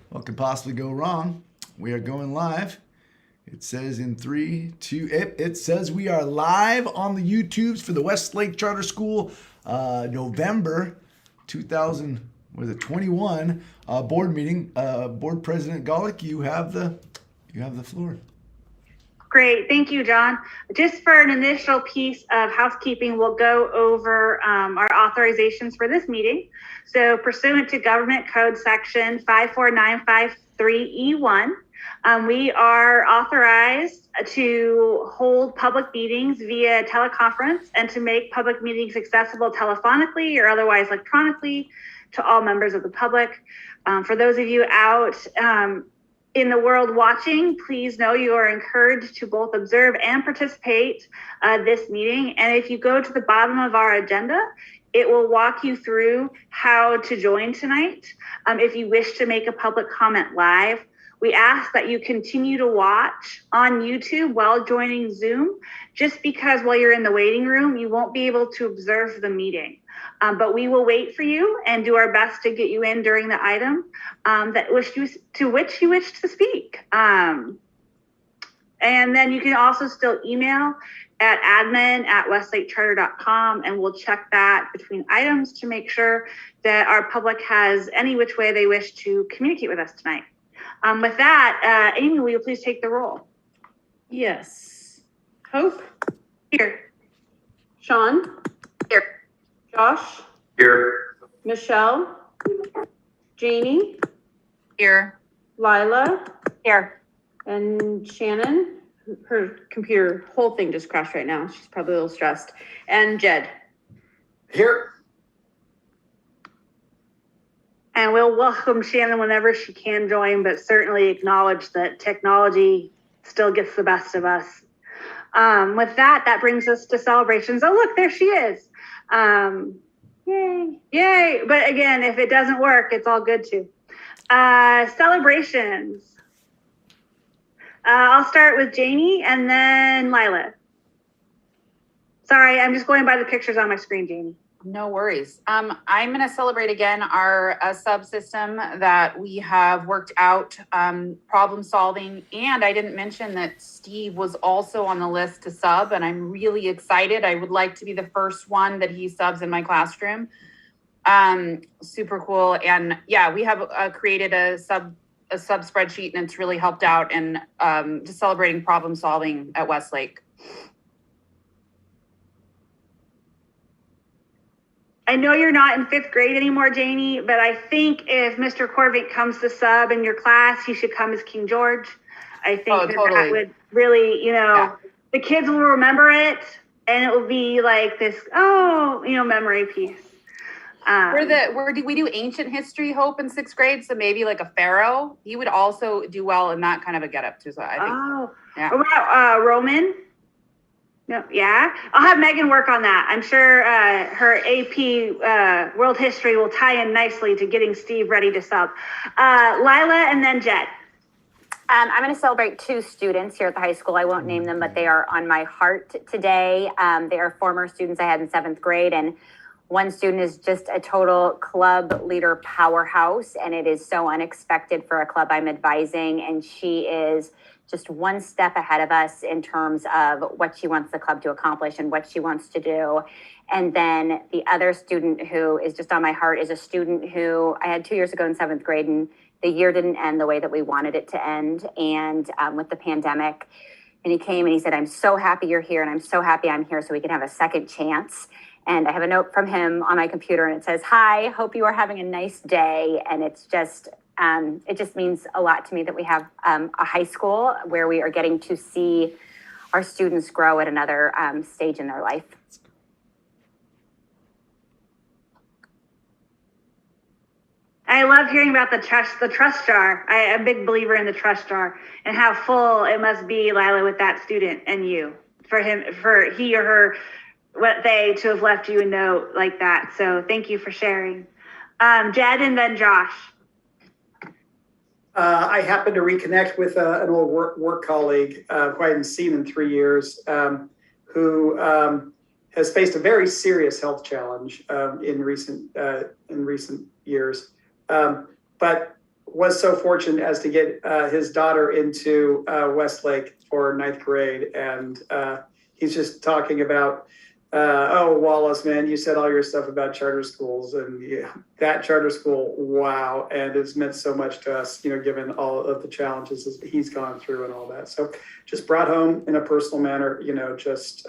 What could possibly go wrong? We are going live. It says in 3, 2, it says we are live on the YouTubes for the Westlake Charter School November 2021 board meeting. Board President Golick, you have the floor. Great, thank you, John. Just for an initial piece of housekeeping, we'll go over our authorizations for this meeting. So pursuant to Government Code Section 54953E1, we are authorized to hold public meetings via teleconference and to make public meetings accessible telephonically or otherwise electronically to all members of the public. For those of you out in the world watching, please know you are encouraged to both observe and participate this meeting. And if you go to the bottom of our agenda, it will walk you through how to join tonight. If you wish to make a public comment live, we ask that you continue to watch on YouTube while joining Zoom, just because while you're in the waiting room, you won't be able to observe the meeting. But we will wait for you and do our best to get you in during the item to which you wish to speak. And then you can also still email at admin@westlakecharter.com, and we'll check that between items to make sure that our public has any which way they wish to communicate with us tonight. With that, Amy, will you please take the roll? Yes. Hope? Here. Sean? Here. Josh? Here. Michelle? Janie? Here. Lila? Here. And Shannon? Her computer, whole thing just crashed right now. She's probably a little stressed. And Jed? Here. And we'll welcome Shannon whenever she can join, but certainly acknowledge that technology still gets the best of us. With that brings us to celebrations. Oh, look, there she is. Yay. Yay. But again, if it doesn't work, it's all good too. Celebrations. I'll start with Janie and then Lila. Sorry, I'm just going by the pictures on my screen, Janie. No worries. I'm going to celebrate again our subsystem that we have worked out, problem solving. And I didn't mention that Steve was also on the list to sub, and I'm really excited. I would like to be the first one that he subs in my classroom. Super cool. And yeah, we have created a sub spreadsheet, and it's really helped out in just celebrating problem solving at Westlake. I know you're not in 5th grade anymore, Janie, but I think if Mr. Corvink comes to sub in your class, he should come as King George. I think that would really, the kids will remember it, and it will be like this, memory piece. We do ancient history, Hope, in 6th grade, so maybe like a pharaoh. He would also do well in that kind of a getup too. So I think. Yeah. What about Roman? No, yeah. I'll have Megan work on that. I'm sure her AP World History will tie in nicely to getting Steve ready to sub. Lila and then Jed. I'm going to celebrate 2 students here at the high school. I won't name them, but they are on my heart today. They are former students I had in 7th grade, and one student is just a total club leader powerhouse, and it is so unexpected for a club I'm advising, and she is just one step ahead of us in terms of what she wants the club to accomplish and what she wants to do. And then the other student who is just on my heart is a student who I had 2 years ago in 7th grade, and the year didn't end the way that we wanted it to end. And with the pandemic, and he came and he said, "I'm so happy you're here, and I'm so happy I'm here so we can have a second chance." And I have a note from him on my computer, and it says, "Hi, hope you are having a nice day." And it's just, it just means a lot to me that we have a high school where we are getting to see our students grow at another stage in their life. I love hearing about the trust jar. I'm a big believer in the trust jar and how full it must be, Lila, with that student and you, for he or her, what they to have left you a note like that. So thank you for sharing. Jed and then Josh. I happened to reconnect with an old work colleague who I hadn't seen in 3 years, who has faced a very serious health challenge in recent years. But was so fortunate as to get his daughter into Westlake for 9th grade. And he's just talking about, oh, Wallace, man, you said all your stuff about charter schools, and yeah, that charter school, wow. And it's meant so much to us, given all of the challenges he's gone through and all that. So just brought home in a personal manner, just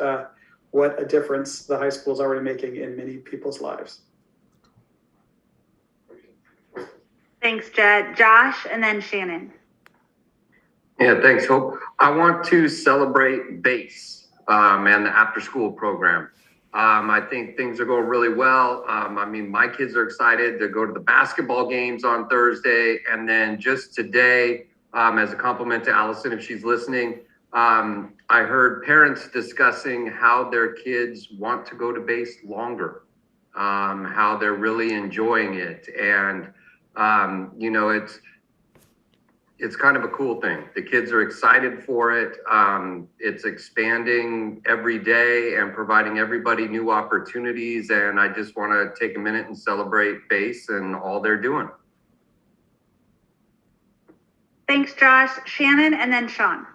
what a difference the high school is already making in many people's lives. Thanks, Jed. Josh, and then Shannon. Yeah, thanks, Hope. I want to celebrate BASE and the after-school program. I think things are going really well. My kids are excited to go to the basketball games on Thursday. And then just today, as a compliment to Allison, if she's listening, I heard parents discussing how their kids want to go to BASE longer, how they're really enjoying it. And it's kind of a cool thing. The kids are excited for it. It's expanding every day and providing everybody new opportunities. And I just want to take a minute and celebrate BASE and all they're doing. Thanks, Josh. Shannon, and then Sean.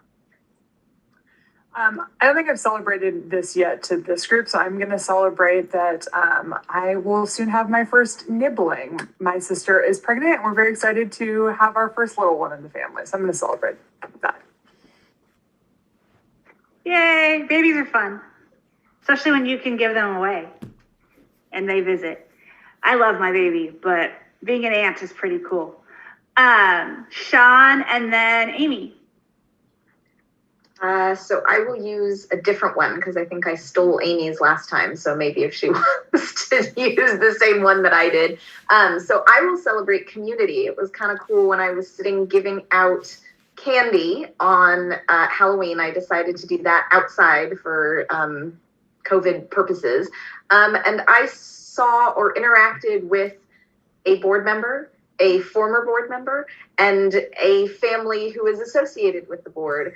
I don't think I've celebrated this yet to this group, so I'm going to celebrate that I will soon have my first nibbling. My sister is pregnant, and we're very excited to have our first little one in the family, so I'm going to celebrate that. Yay, babies are fun, especially when you can give them away and they visit. I love my baby, but being an aunt is pretty cool. Sean, and then Amy. So I will use a different one because I think I stole Amy's last time. So maybe if she wants to use the same one that I did. So I will celebrate community. It was kind of cool when I was sitting giving out candy on Halloween. I decided to do that outside for COVID purposes. And I saw or interacted with a board member, a former board member, and a family who is associated with the board,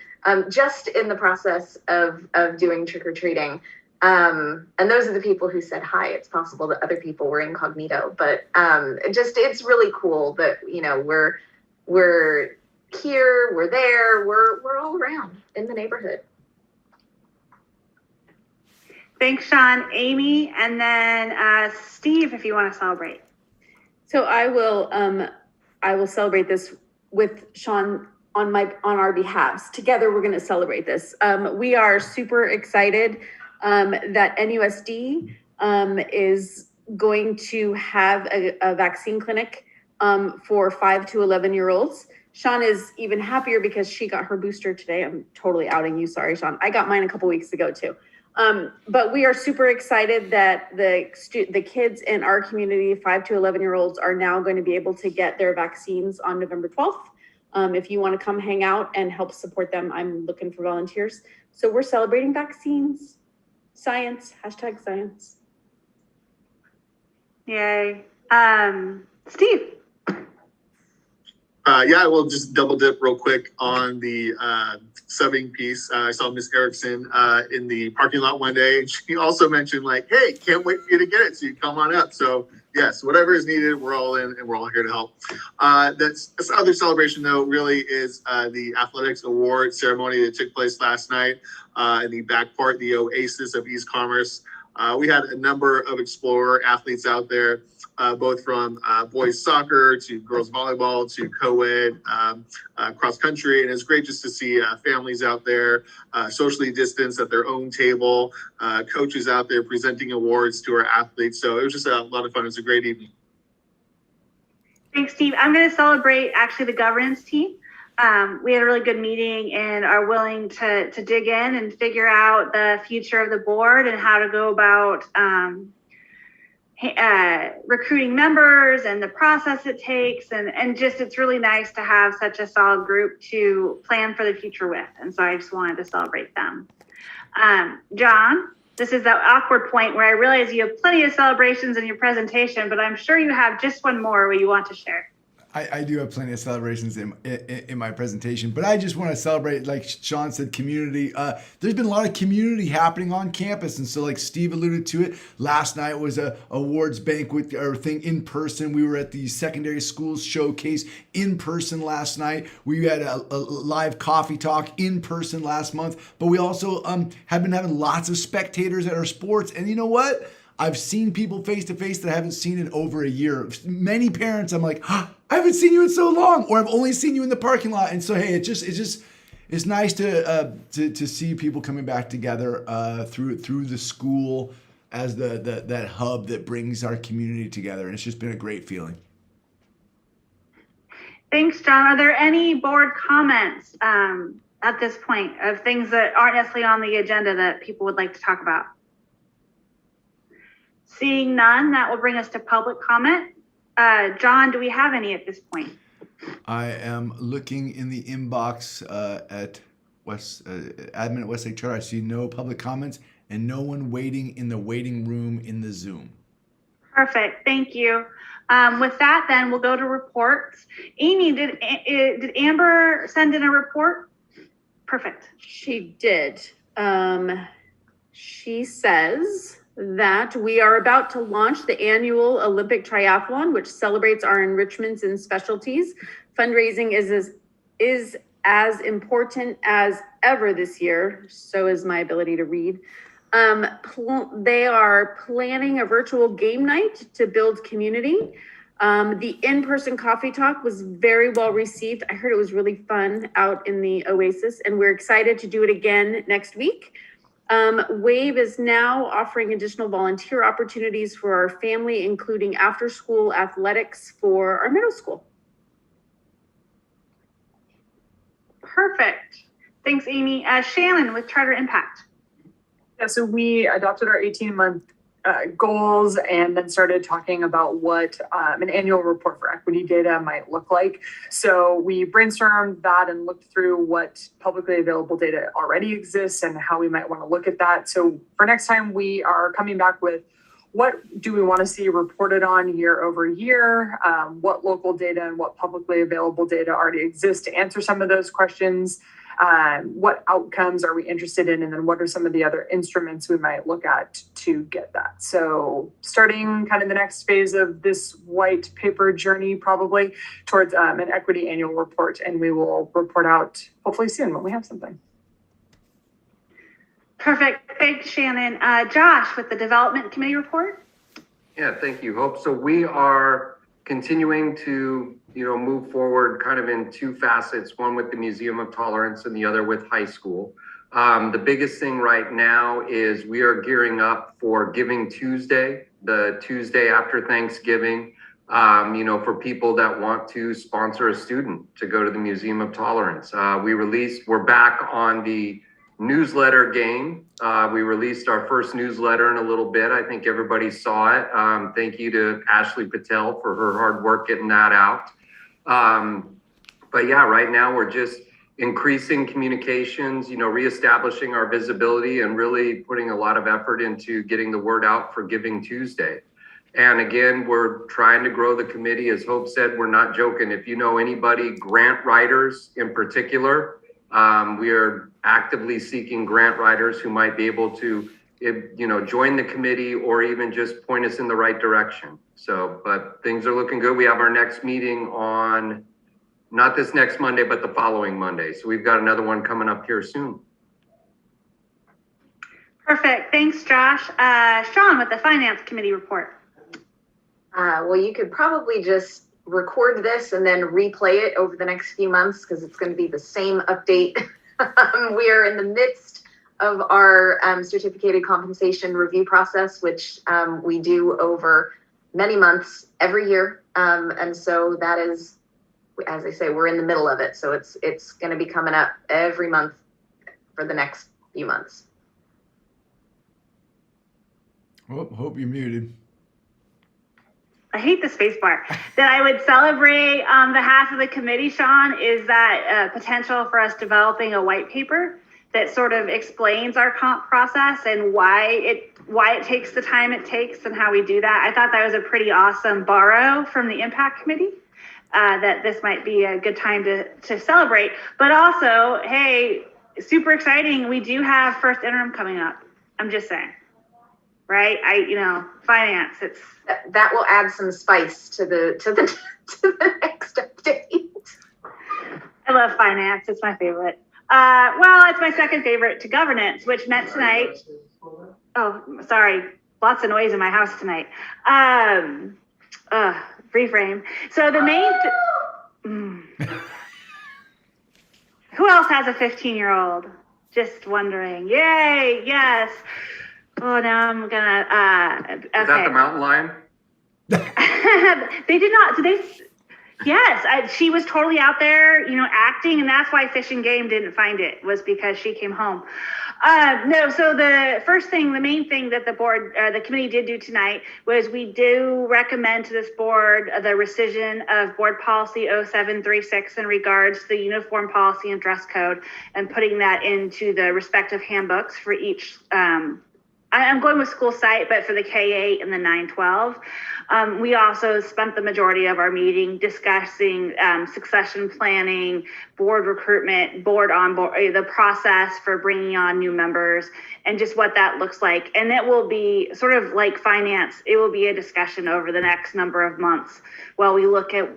just in the process of doing trick-or-treating. And those are the people who said hi. It's possible that other people were incognito, but it's really cool that, we're here, we're there, we're all around in the neighborhood. Thanks, Sean. Amy, and then Steve, if you want to celebrate. So I will celebrate this with Sean on our behalves. Together, we're going to celebrate this. We are super excited that NUSD is going to have a vaccine clinic for 5 to 11-year-olds. Sean is even happier because she got her booster today. I'm totally outing you. Sorry, Sean. I got mine a couple weeks ago too. But we are super excited that the kids in our community, 5 to 11-year-olds, are now going to be able to get their vaccines on November 12th. If you want to come hang out and help support them, I'm looking for volunteers. So we're celebrating vaccines. Science, #science. Yay. Steve. Yeah, we'll just double dip real quick on the subbing piece. I saw Miss Erickson in the parking lot one day, and she also mentioned hey, can't wait for you to get it, so you come on up. So yes, whatever is needed, we're all in, and we're all here to help. This other celebration, though, really is the athletics award ceremony that took place last night in the back part, the Oasis of East Commerce. We had a number of Explorer athletes out there, both from boys soccer to girls volleyball to co-ed, cross country. And it's great just to see families out there socially distanced at their own table, coaches out there presenting awards to our athletes. So it was just a lot of fun. It was a great evening. Thanks, Steve. I'm going to celebrate actually the governance team. We had a really good meeting and are willing to dig in and figure out the future of the board and how to go about recruiting members and the process it takes. And just, it's really nice to have such a solid group to plan for the future with. And so I just wanted to celebrate them. John, this is that awkward point where I realize you have plenty of celebrations in your presentation, but I'm sure you have just one more where you want to share. I do have plenty of celebrations in my presentation, but I just want to celebrate, like Sean said, community. There's been a lot of community happening on campus, and so like Steve alluded to it, last night was a awards banquet or thing in person. We were at the secondary schools showcase in person last night. We had a live coffee talk in person last month, but we also have been having lots of spectators at our sports. And you know what? I've seen people face to face that I haven't seen in over a year. Many parents, I'm like, I haven't seen you in so long, or I've only seen you in the parking lot. And so, hey, it's nice to see people coming back together through the school as that hub that brings our community together. And it's just been a great feeling. Thanks, John. Are there any board comments at this point of things that aren't necessarily on the agenda that people would like to talk about? Seeing none, that will bring us to public comment. John, do we have any at this point? I am looking in the inbox at admin at Westlake Charter. I see no public comments and no one waiting in the waiting room in the Zoom. Perfect, thank you. With that, then we'll go to reports. Amy, did Amber send in a report? Perfect. She did. She says that we are about to launch the annual Olympic Triathlon, which celebrates our enrichments and specialties. Fundraising is as important as ever this year. So is my ability to read. They are planning a virtual game night to build community. The in-person coffee talk was very well received. I heard it was really fun out in the Oasis, and we're excited to do it again next week. WAVE is now offering additional volunteer opportunities for our family, including after-school athletics for our middle school. Perfect. Thanks, Amy. Shannon with Charter Impact. Yeah, so we adopted our 18-month goals and then started talking about what an annual report for equity data might look like. So we brainstormed that and looked through what publicly available data already exists and how we might want to look at that. So for next time, we are coming back with what do we want to see reported on year over year, what local data and what publicly available data already exists to answer some of those questions. What outcomes are we interested in? And then what are some of the other instruments we might look at to get that? So starting kind of the next phase of this white paper journey, probably towards an equity annual report. And we will report out hopefully soon when we have something. Perfect. Thanks, Shannon. Josh with the Development Committee report. Yeah, thank you, Hope. So we are continuing to move forward kind of in two facets, one with the Museum of Tolerance and the other with high school. The biggest thing right now is we are gearing up for Giving Tuesday, the Tuesday after Thanksgiving, for people that want to sponsor a student to go to the Museum of Tolerance. We're back on the newsletter game. We released our first newsletter in a little bit. I think everybody saw it. Thank you to Ashley Patel for her hard work getting that out. But yeah, right now we're just increasing communications, reestablishing our visibility and really putting a lot of effort into getting the word out for Giving Tuesday. And again, we're trying to grow the committee. As Hope said, we're not joking. If you know anybody, grant writers in particular, we are actively seeking grant writers who might be able to, join the committee or even just point us in the right direction. So, but things are looking good. We have our next meeting on, not this next Monday, but the following Monday. So we've got another one coming up here soon. Perfect. Thanks, Josh. Sean with the Finance Committee report. Well, you could probably just record this and then replay it over the next few months because it's going to be the same update. We are in the midst of our certificated compensation review process, which we do over many months every year. And so that is, as I say, we're in the middle of it. So it's going to be coming up every month for the next few months. Hope you're muted. I hate the space bar. That I would celebrate on behalf of the committee, Sean, is that potential for us developing a white paper that sort of explains our comp process and why it takes the time it takes and how we do that. I thought that was a pretty awesome borrow from the Impact Committee. that this might be a good time to celebrate. But also, hey, super exciting. We do have first interim coming up. I'm just saying, right? Finance. It's that will add some spice to the to the next update. I love finance. It's my favorite. Well, it's my second favorite to governance, which meant tonight. Oh, sorry. Lots of noise in my house tonight. Reframe. So the main. Who else has a 15-year-old? Just wondering. Yay! Yes. Oh, now I'm gonna. Okay. Is that the mountain lion? They did not. So they. Yes, she was totally out there, acting, and that's why Fish and Game didn't find it, was because she came home. No, so the main thing that the committee did do tonight was we do recommend to this board the rescission of board policy 0736 in regards to the uniform policy and dress code, and putting that into the respective handbooks for each. I'm going with school site, but for the K-8 and the 912. We also spent the majority of our meeting discussing succession planning, board recruitment, board onboard, the process for bringing on new members, and just what that looks like. And it will be sort of like finance. It will be a discussion over the next number of months while we look at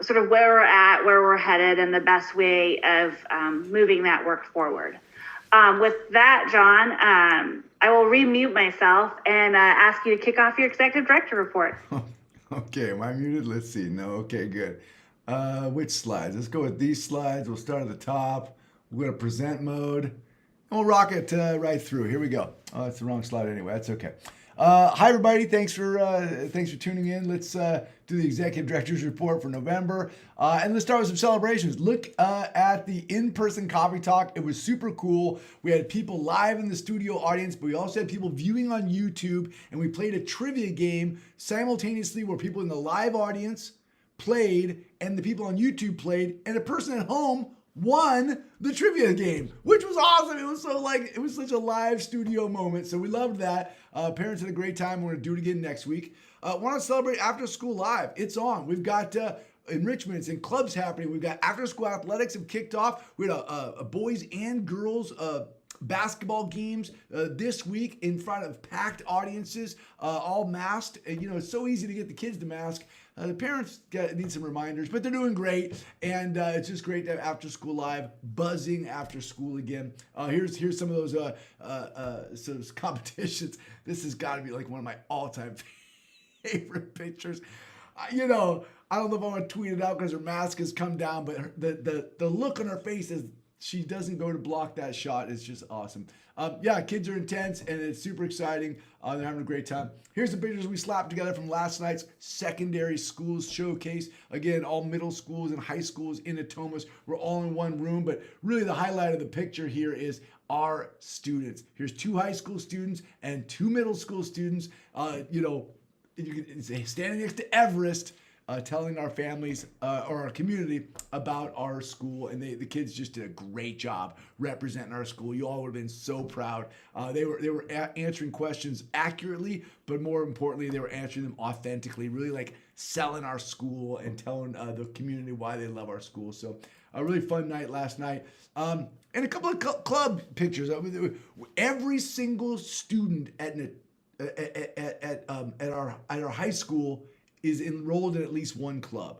sort of where we're at, where we're headed, and the best way of moving that work forward. With that, John, I will remute myself and ask you to kick off your executive director report. Okay, am I muted? Let's see. No, okay, good. Which slides? Let's go with these slides. We'll start at the top. We'll go to present mode. And we'll rock it right through. Here we go. Oh, that's the wrong slide anyway. That's okay. Hi, everybody. Thanks for tuning in. Let's do the executive director's report for November. And let's start with some celebrations. Look at the in-person coffee talk. It was super cool. We had people live in the studio audience, but we also had people viewing on YouTube. And we played a trivia game simultaneously where people in the live audience played and the people on YouTube played, and a person at home won the trivia game, which was awesome. It was such a live studio moment. So we loved that. Parents had a great time. We're going to do it again next week. Want to celebrate After School Live. It's on. We've got enrichments and clubs happening. We've got after school athletics have kicked off. We had a boys and girls basketball games this week in front of packed audiences, all masked. And, it's so easy to get the kids to mask. The parents need some reminders, but they're doing great, and it's just great to have After School Live buzzing after school again. Here's some of those competitions. This has got to be like one of my all-time favorite pictures. I don't know if I want to tweet it out because her mask has come down, but the look on her face as she doesn't go to block that shot is just awesome. Kids are intense, and it's super exciting. They're having a great time. Here's the pictures we slapped together from last night's secondary schools showcase. Again, all middle schools and high schools in Atomas. We're all in one room, but really the highlight of the picture here is our students. Here's 2 high school students and 2 middle school students. You can standing next to Everest, telling our families or our community about our school, and the kids just did a great job representing our school. You all would have been so proud. They were answering questions accurately, but more importantly, they were answering them authentically, really like selling our school and telling the community why they love our school. So a really fun night last night. And a couple of club pictures. Every single student at our high school is enrolled in at least one club,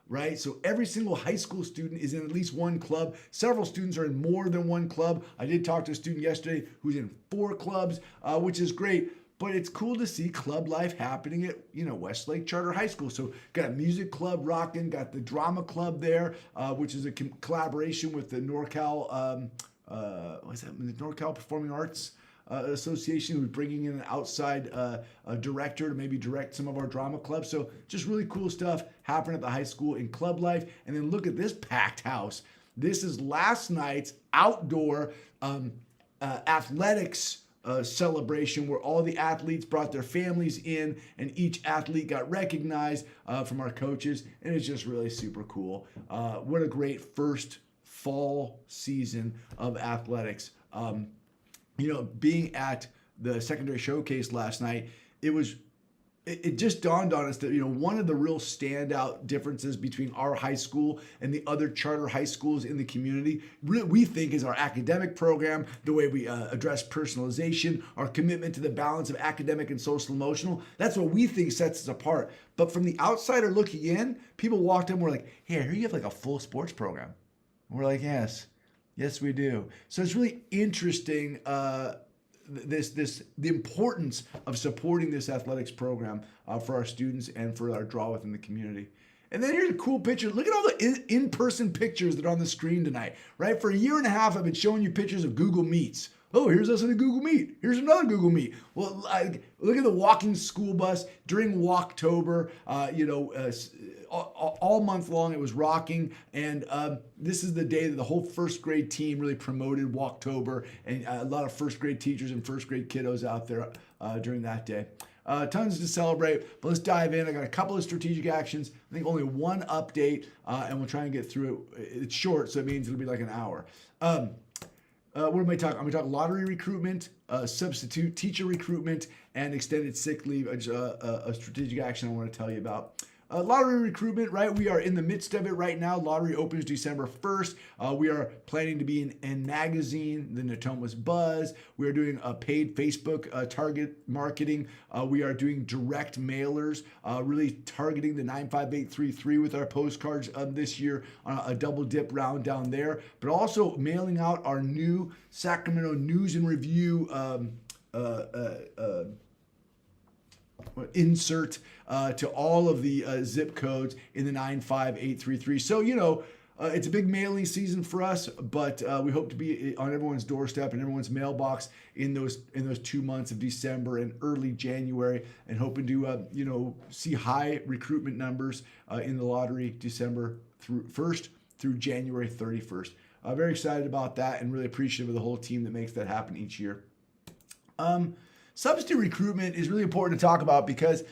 right? So every single high school student is in at least one club. Several students are in more than one club. I did talk to a student yesterday who's in 4 clubs, which is great. But it's cool to see club life happening at, Westlake Charter High School. So got a music club rocking, got the drama club there, which is a collaboration with the NorCal, the NorCal Performing Arts Association, who's bringing in an outside director to maybe direct some of our drama clubs. So just really cool stuff happening at the high school in club life. And then look at this packed house. This is last night's outdoor athletics celebration, where all the athletes brought their families in and each athlete got recognized from our coaches. And it's just really super cool. What a great first fall season of athletics. Being at the secondary showcase last night, it was it just dawned on us that, you know, one of the real standout differences between our high school and the other charter high schools in the community, we think, is our academic program, the way we address personalization, our commitment to the balance of academic and social emotional. That's what we think sets us apart. But from the outsider looking in, people walked in and were like, hey, I hear you have like a full sports program. And we're like, yes, we do. So it's really interesting, the importance of supporting this athletics program for our students and for our draw within the community. And then here's a cool picture. Look at all the in-person pictures that are on the screen tonight, right? For a year and a half, I've been showing you pictures of Google Meets. Oh, here's us in a Google Meet. Here's another Google Meet. Well, look at the walking school bus during Walktober. All month long it was rocking. And this is the day that the whole first grade team really promoted Walktober, and a lot of first grade teachers and first grade kiddos out there during that day. Tons to celebrate, but let's dive in. I got a couple of strategic actions. I think only one update, and we'll try and get through it. It's short, so it means it'll be like an hour. What am I talking? I'm going to talk lottery recruitment, substitute teacher recruitment, and extended sick leave, a strategic action I want to tell you about. Lottery recruitment, right? We are in the midst of it right now. Lottery opens December 1st. We are planning to be in magazine, the Natomas Buzz. We are doing a paid Facebook target marketing. We are doing direct mailers, really targeting the 95833 with our postcards this year on a double dip round down there, but also mailing out our new Sacramento News and Review insert to all of the zip codes in the 95833. So, you know, it's a big mailing season for us, but we hope to be on everyone's doorstep and everyone's mailbox in those 2 months of December and early January, and hoping to see high recruitment numbers in the lottery December 1st through January 31st. Very excited about that and really appreciative of the whole team that makes that happen each year. Substitute recruitment is really important to talk about because,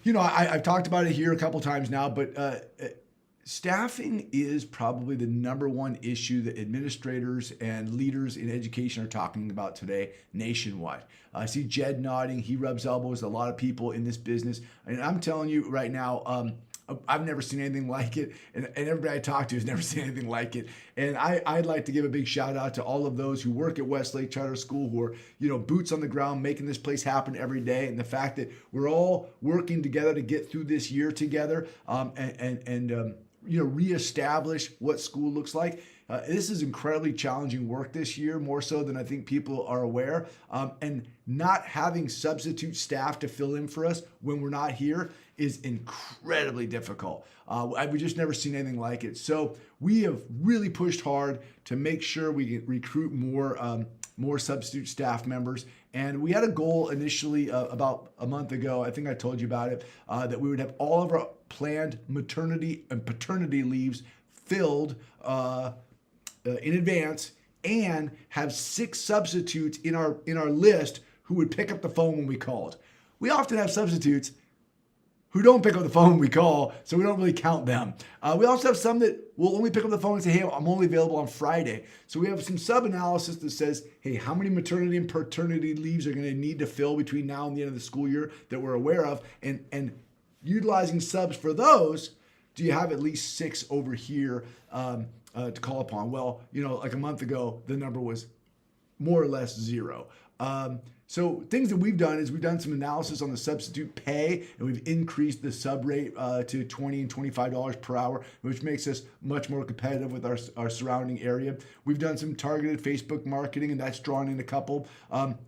you know, I've talked about it here a couple times now, but staffing is probably the number one issue that administrators and leaders in education are talking about today nationwide. I see Jed nodding. He rubs elbows with a lot of people in this business. And I'm telling you right now, I've never seen anything like it, and everybody I talk to has never seen anything like it. And I'd like to give a big shout out to all of those who work at Westlake Charter School, who are, you know, boots on the ground, making this place happen every day. And the fact that we're all working together to get through this year together, and reestablish what school looks like. This is incredibly challenging work this year, more so than I think people are aware. And not having substitute staff to fill in for us when we're not here is incredibly difficult. We've just never seen anything like it. So we have really pushed hard to make sure we can recruit more substitute staff members. And we had a goal initially about a month ago, I think I told you about it, that we would have all of our planned maternity and paternity leaves filled in advance, and have 6 substitutes in our list who would pick up the phone when we called. We often have substitutes who don't pick up the phone when we call, so we don't really count them. We also have some that will only pick up the phone and say, hey, I'm only available on Friday. So we have some sub-analysis that says, hey, how many maternity and paternity leaves are going to need to fill between now and the end of the school year that we're aware of, and utilizing subs for those. Do you have at least 6 over here to call upon? Well, you know, like a month ago, the number was more or less 0. So things that we've done is we've done some analysis on the substitute pay, and we've increased the sub rate to $20 and $25 per hour, which makes us much more competitive with our surrounding area. We've done some targeted Facebook marketing, and that's drawn in a couple.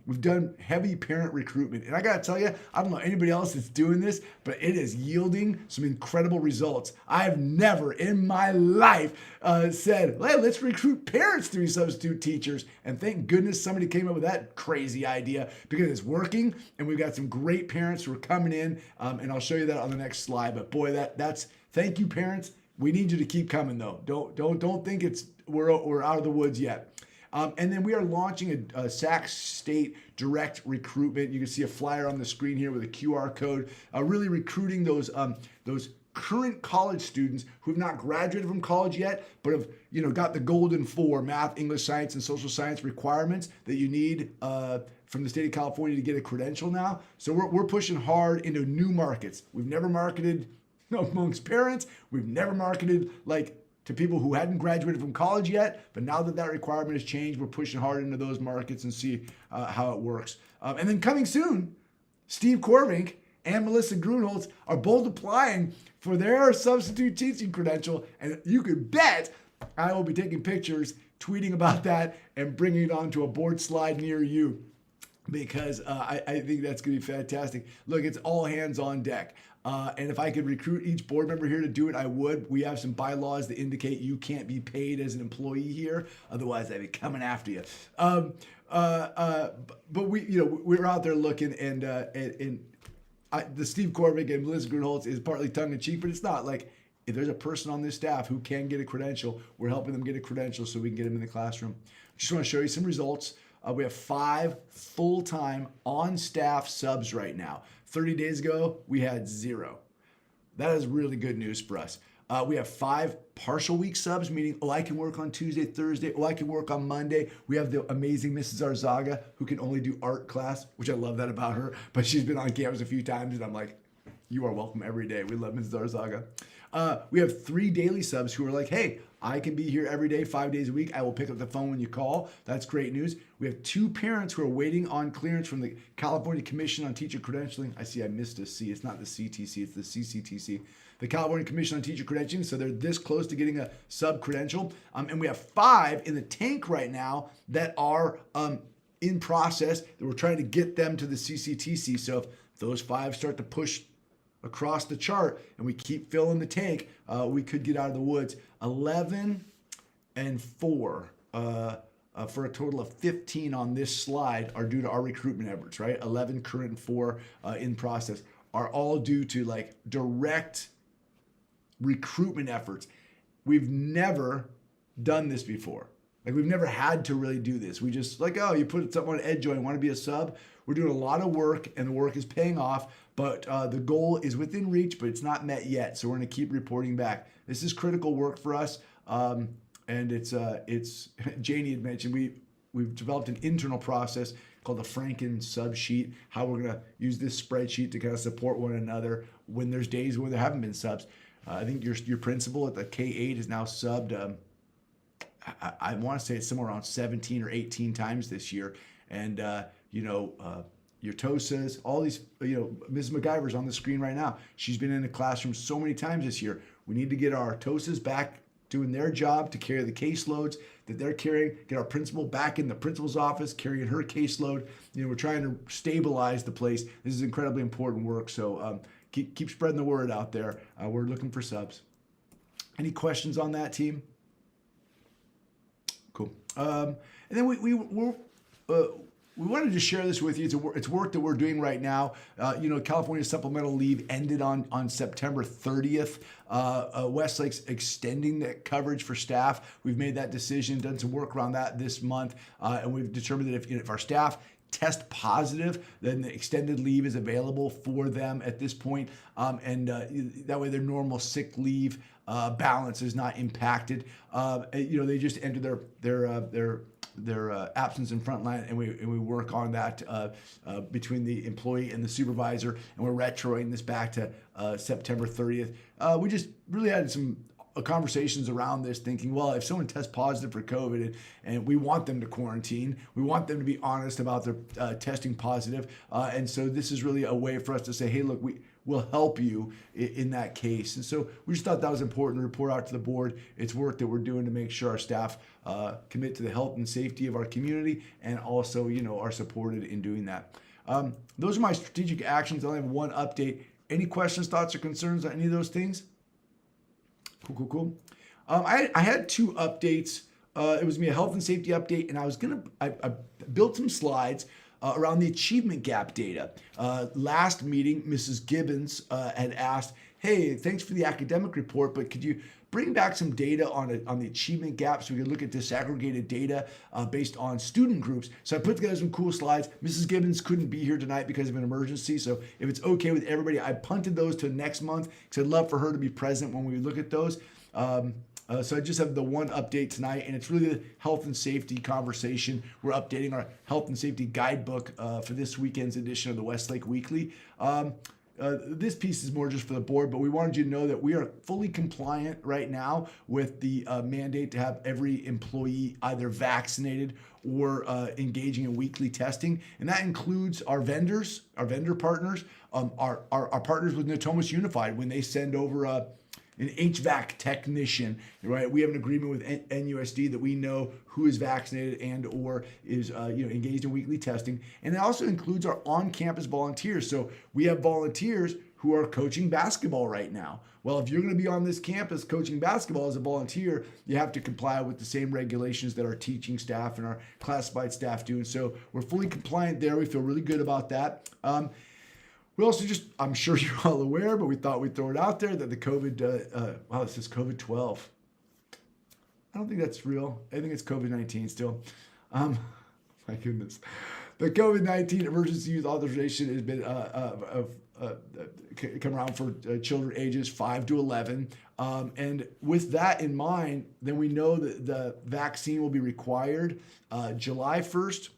We've done heavy parent recruitment. And I got to tell you, I don't know anybody else that's doing this, but it is yielding some incredible results. I have never in my life said, hey, let's recruit parents to be substitute teachers. And thank goodness somebody came up with that crazy idea, because it's working, and we've got some great parents who are coming in, and I'll show you that on the next slide. But boy, that's thank you, parents. We need you to keep coming though. Don't think we're out of the woods yet. And then we are launching a Sac State direct recruitment. You can see a flyer on the screen here with a QR code. Really recruiting those current college students who have not graduated from college yet, but have got the golden 4 math, English, science, and social science requirements that you need from the state of California to get a credential now. So we're pushing hard into new markets. We've never marketed amongst parents. We've never marketed to people who hadn't graduated from college yet, but now that requirement has changed, we're pushing hard into those markets and see how it works. And then coming soon, Steve Corvink and Melissa Grunholz are both applying for their substitute teaching credential, and you could bet I will be taking pictures, tweeting about that, and bringing it onto a board slide near you, because I think that's going to be fantastic. Look, it's all hands on deck. And if I could recruit each board member here to do it, I would. We have some bylaws that indicate you can't be paid as an employee here. Otherwise, I'd be coming after you. But we're out there looking, and the Steve Corvink and Melissa Grunholz is partly tongue-in-cheek, but it's not. Like, if there's a person on this staff who can get a credential, we're helping them get a credential so we can get them in the classroom. Just want to show you some results. We have 5 full-time on-staff subs right now. 30 days ago, we had 0. That is really good news for us. We have 5 partial week subs, meaning, I can work on Tuesday, Thursday. I can work on Monday. We have the amazing Mrs. Arzaga, who can only do art class, which I love that about her. But she's been on campus a few times, and I'm like, you are welcome every day. We love Mrs. Arzaga. We have 3 daily subs who are like, hey, I can be here every day, 5 days a week. I will pick up the phone when you call. That's great news. We have 2 parents who are waiting on clearance from the California Commission on Teacher Credentialing. I see I missed a C. It's not the CTC, it's the CCTC. The California Commission on Teacher Credentialing. So they're this close to getting a sub credential. And we have 5 in the tank right now that are in process, that we're trying to get them to the CCTC. So if those 5 start to push across the chart and we keep filling the tank, we could get out of the woods. 11 and 4 for a total of 15 on this slide are due to our recruitment efforts, right? 11 current and 4 in process are all due to direct recruitment efforts. We've never done this before. We've never had to really do this. We just you put something on EdJoy and want to be a sub. We're doing a lot of work, and the work is paying off, but the goal is within reach, but it's not met yet. So we're going to keep reporting back. This is critical work for us, and it's Janie had mentioned we've developed an internal process called the Franken sub sheet. How we're going to use this spreadsheet to kind of support one another when there's days where there haven't been subs. I think your principal at the K8 is now subbed. I want to say it's somewhere around 17 or 18 times this year. And, your TOSAs, all these, Ms. MacGyver's on the screen right now. She's been in the classroom so many times this year. We need to get our TOSAs back doing their job to carry the caseloads that they're carrying, get our principal back in the principal's office, carrying her caseload. We're trying to stabilize the place. This is incredibly important work. So keep spreading the word out there. We're looking for subs. Any questions on that, team? Cool. And then we wanted to share this with you. It's work that we're doing right now. California supplemental leave ended on September 30th. Westlake's extending the coverage for staff. We've made that decision, done some work around that this month, and we've determined that if our staff test positive, then the extended leave is available for them at this point, and that way their normal sick leave balance is not impacted. They just enter their absence in frontline, and we work on that between the employee and the supervisor, and we're retroing this back to September 30th. We just really had some conversations around this, thinking, well, if someone tests positive for COVID and we want them to quarantine, we want them to be honest about their testing positive. And so this is really a way for us to say, hey, look, we'll help you in that case. And so we just thought that was important to report out to the board. It's work that we're doing to make sure our staff commit to the health and safety of our community, and also, are supported in doing that. Those are my strategic actions. I only have one update. Any questions, thoughts, or concerns on any of those things? Cool. I had 2 updates. It was a health and safety update, and I built some slides around the achievement gap data. Last meeting, Mrs. Gibbons had asked, hey, thanks for the academic report, but could you bring back some data on the achievement gap so we can look at disaggregated data based on student groups. So I put together some cool slides. Mrs. Gibbons couldn't be here tonight because of an emergency. So if it's okay with everybody, I punted those to next month because I'd love for her to be present when we look at those. So I just have the one update tonight, and it's really the health and safety conversation. We're updating our health and safety guidebook for this weekend's edition of the Westlake Weekly. This piece is more just for the board, but we wanted you to know that we are fully compliant right now with the mandate to have every employee either vaccinated or engaging in weekly testing. And that includes our vendors, our vendor partners, our partners with Natomas Unified when they send over an HVAC technician, right? We have an agreement with NUSD that we know who is vaccinated and or is engaged in weekly testing. And it also includes our on-campus volunteers. So we have volunteers who are coaching basketball right now. Well, if you're going to be on this campus coaching basketball as a volunteer, you have to comply with the same regulations that our teaching staff and our classified staff do. And so we're fully compliant there. We feel really good about that. We also I'm sure you're all aware, but we thought we'd throw it out there that the COVID, it says COVID-12. I don't think that's real. I think it's COVID-19 still. My goodness. The COVID-19 emergency use authorization has been come around for children ages 5 to 11. And with that in mind, then we know that the vaccine will be required July 1st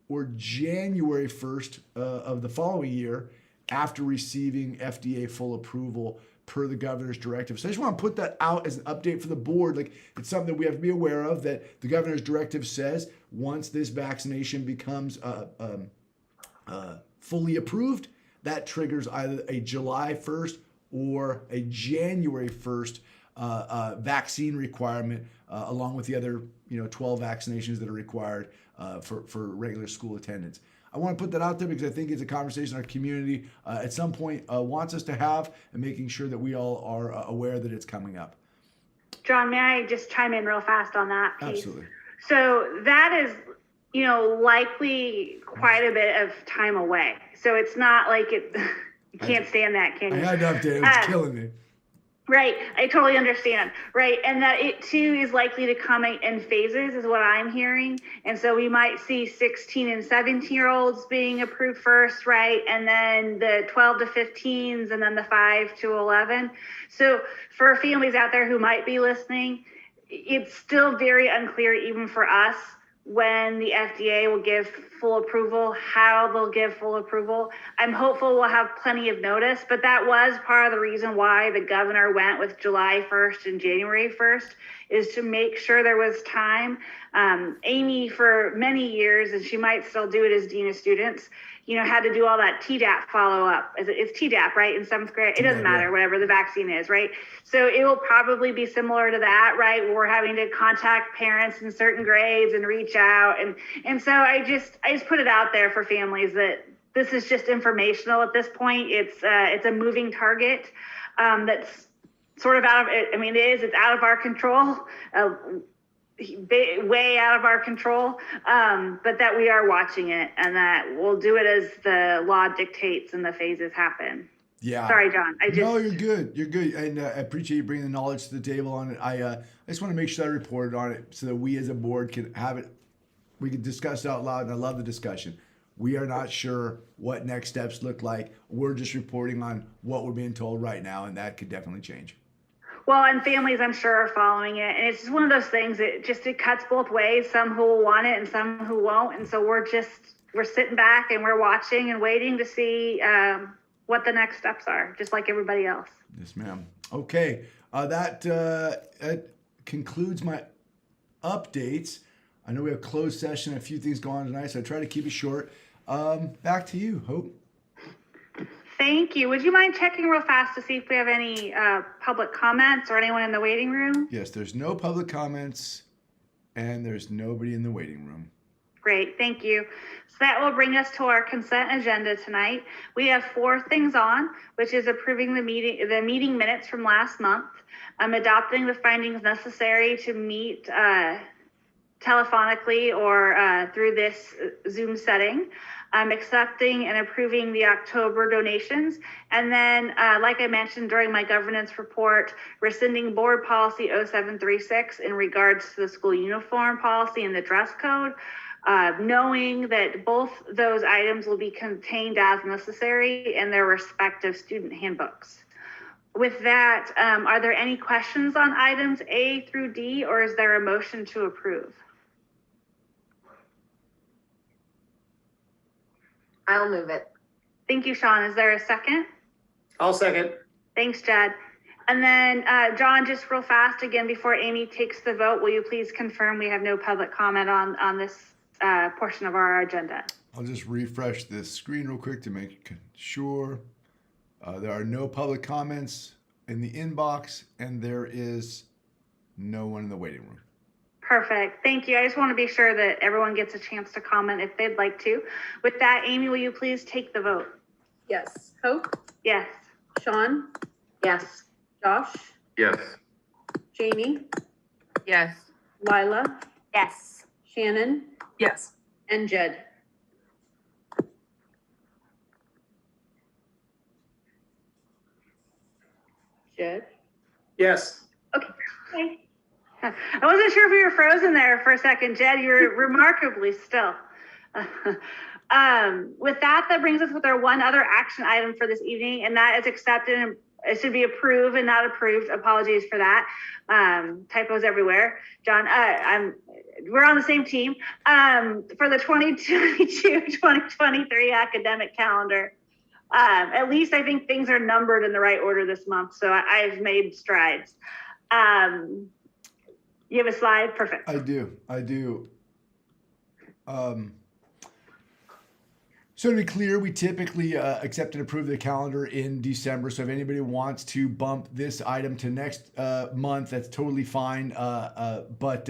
or January 1st of the following year, after receiving FDA full approval per the governor's directive. So I just want to put that out as an update for the board. Like, it's something that we have to be aware of, that the governor's directive says once this vaccination becomes fully approved, that triggers either a July 1st or a January 1st vaccine requirement, along with the other 12 vaccinations that are required for regular school attendance. I want to put that out there because I think it's a conversation our community at some point wants us to have, and making sure that we all are aware that it's coming up. John, may I just chime in real fast on that piece? Absolutely. So that is, likely quite a bit of time away. So it's not like you can't stand that, can you? I had to update it. It was killing me. Right. I totally understand. Right. And that it too is likely to come in phases is what I'm hearing. And so we might see 16 and 17-year-olds being approved first, right? And then the 12 to 15s and then the 5 to 11. So for families out there who might be listening, it's still very unclear even for us when the FDA will give full approval, how they'll give full approval. I'm hopeful we'll have plenty of notice, but that was part of the reason why the governor went with July 1st and January 1st, is to make sure there was time. Amy, for many years, and she might still do it as dean of students, had to do all that TDAP follow-up. It's TDAP, right, in 7th grade? It doesn't matter, whatever the vaccine is, right? So it will probably be similar to that, right? Where we're having to contact parents in certain grades and reach out. And so I just put it out there for families that this is just informational at this point. It's a moving target that's sort of out of it. I mean, it's out of our control. Way out of our control, but that we are watching it and that we'll do it as the law dictates and the phases happen. Yeah. Sorry, John. No, you're good. You're good. And I appreciate you bringing the knowledge to the table on it. I just want to make sure I reported on it so that we as a board can have it. We can discuss it out loud, and I love the discussion. We are not sure what next steps look like. We're just reporting on what we're being told right now, and that could definitely change. Well, and families, I'm sure, are following it. And it's just one of those things that it cuts both ways, some who will want it and some who won't. And so we're sitting back and we're watching and waiting to see what the next steps are, just like everybody else. Yes, ma'am. Okay. That concludes my updates. I know we have closed session, a few things going on tonight, so I try to keep it short. Back to you, Hope. Thank you. Would you mind checking real fast to see if we have any public comments or anyone in the waiting room? Yes, there's no public comments and there's nobody in the waiting room. Great, thank you. So that will bring us to our consent agenda tonight. We have 4 things on, which is approving the meeting minutes from last month, adopting the findings necessary to meet telephonically or through this Zoom setting, accepting and approving the October donations. And then, like I mentioned during my governance report, rescinding board policy 0736 in regards to the school uniform policy and the dress code, knowing that both those items will be contained as necessary in their respective student handbooks. With that, are there any questions on items A through D, or is there a motion to approve? I'll move it. Thank you, Sean. Is there a second? I'll second. Thanks, Jed. And then, John, just real fast again, before Amy takes the vote, will you please confirm we have no public comment on this portion of our agenda? I'll just refresh this screen real quick to make sure. There are no public comments in the inbox, and there is no one in the waiting room. Perfect. Thank you. I just want to be sure that everyone gets a chance to comment if they'd like to. With that, Amy, will you please take the vote? Yes. Hope? Yes. Sean? Yes. Josh? Yes. Jamie? Yes. Lila? Yes. Shannon? Yes. And Jed? Jed? Yes. Okay. I wasn't sure if you were frozen there for a second, Jed. You were remarkably still. With that brings us with our one other action item for this evening, and that is accepted and it should be approved and not approved. Apologies for that. Typos everywhere. John, we're on the same team. For the 2022-2023 academic calendar. At least I think things are numbered in the right order this month, so I've made strides. You have a slide? Perfect. I do. So to be clear, we typically accept and approve the calendar in December. So if anybody wants to bump this item to next month, that's totally fine. But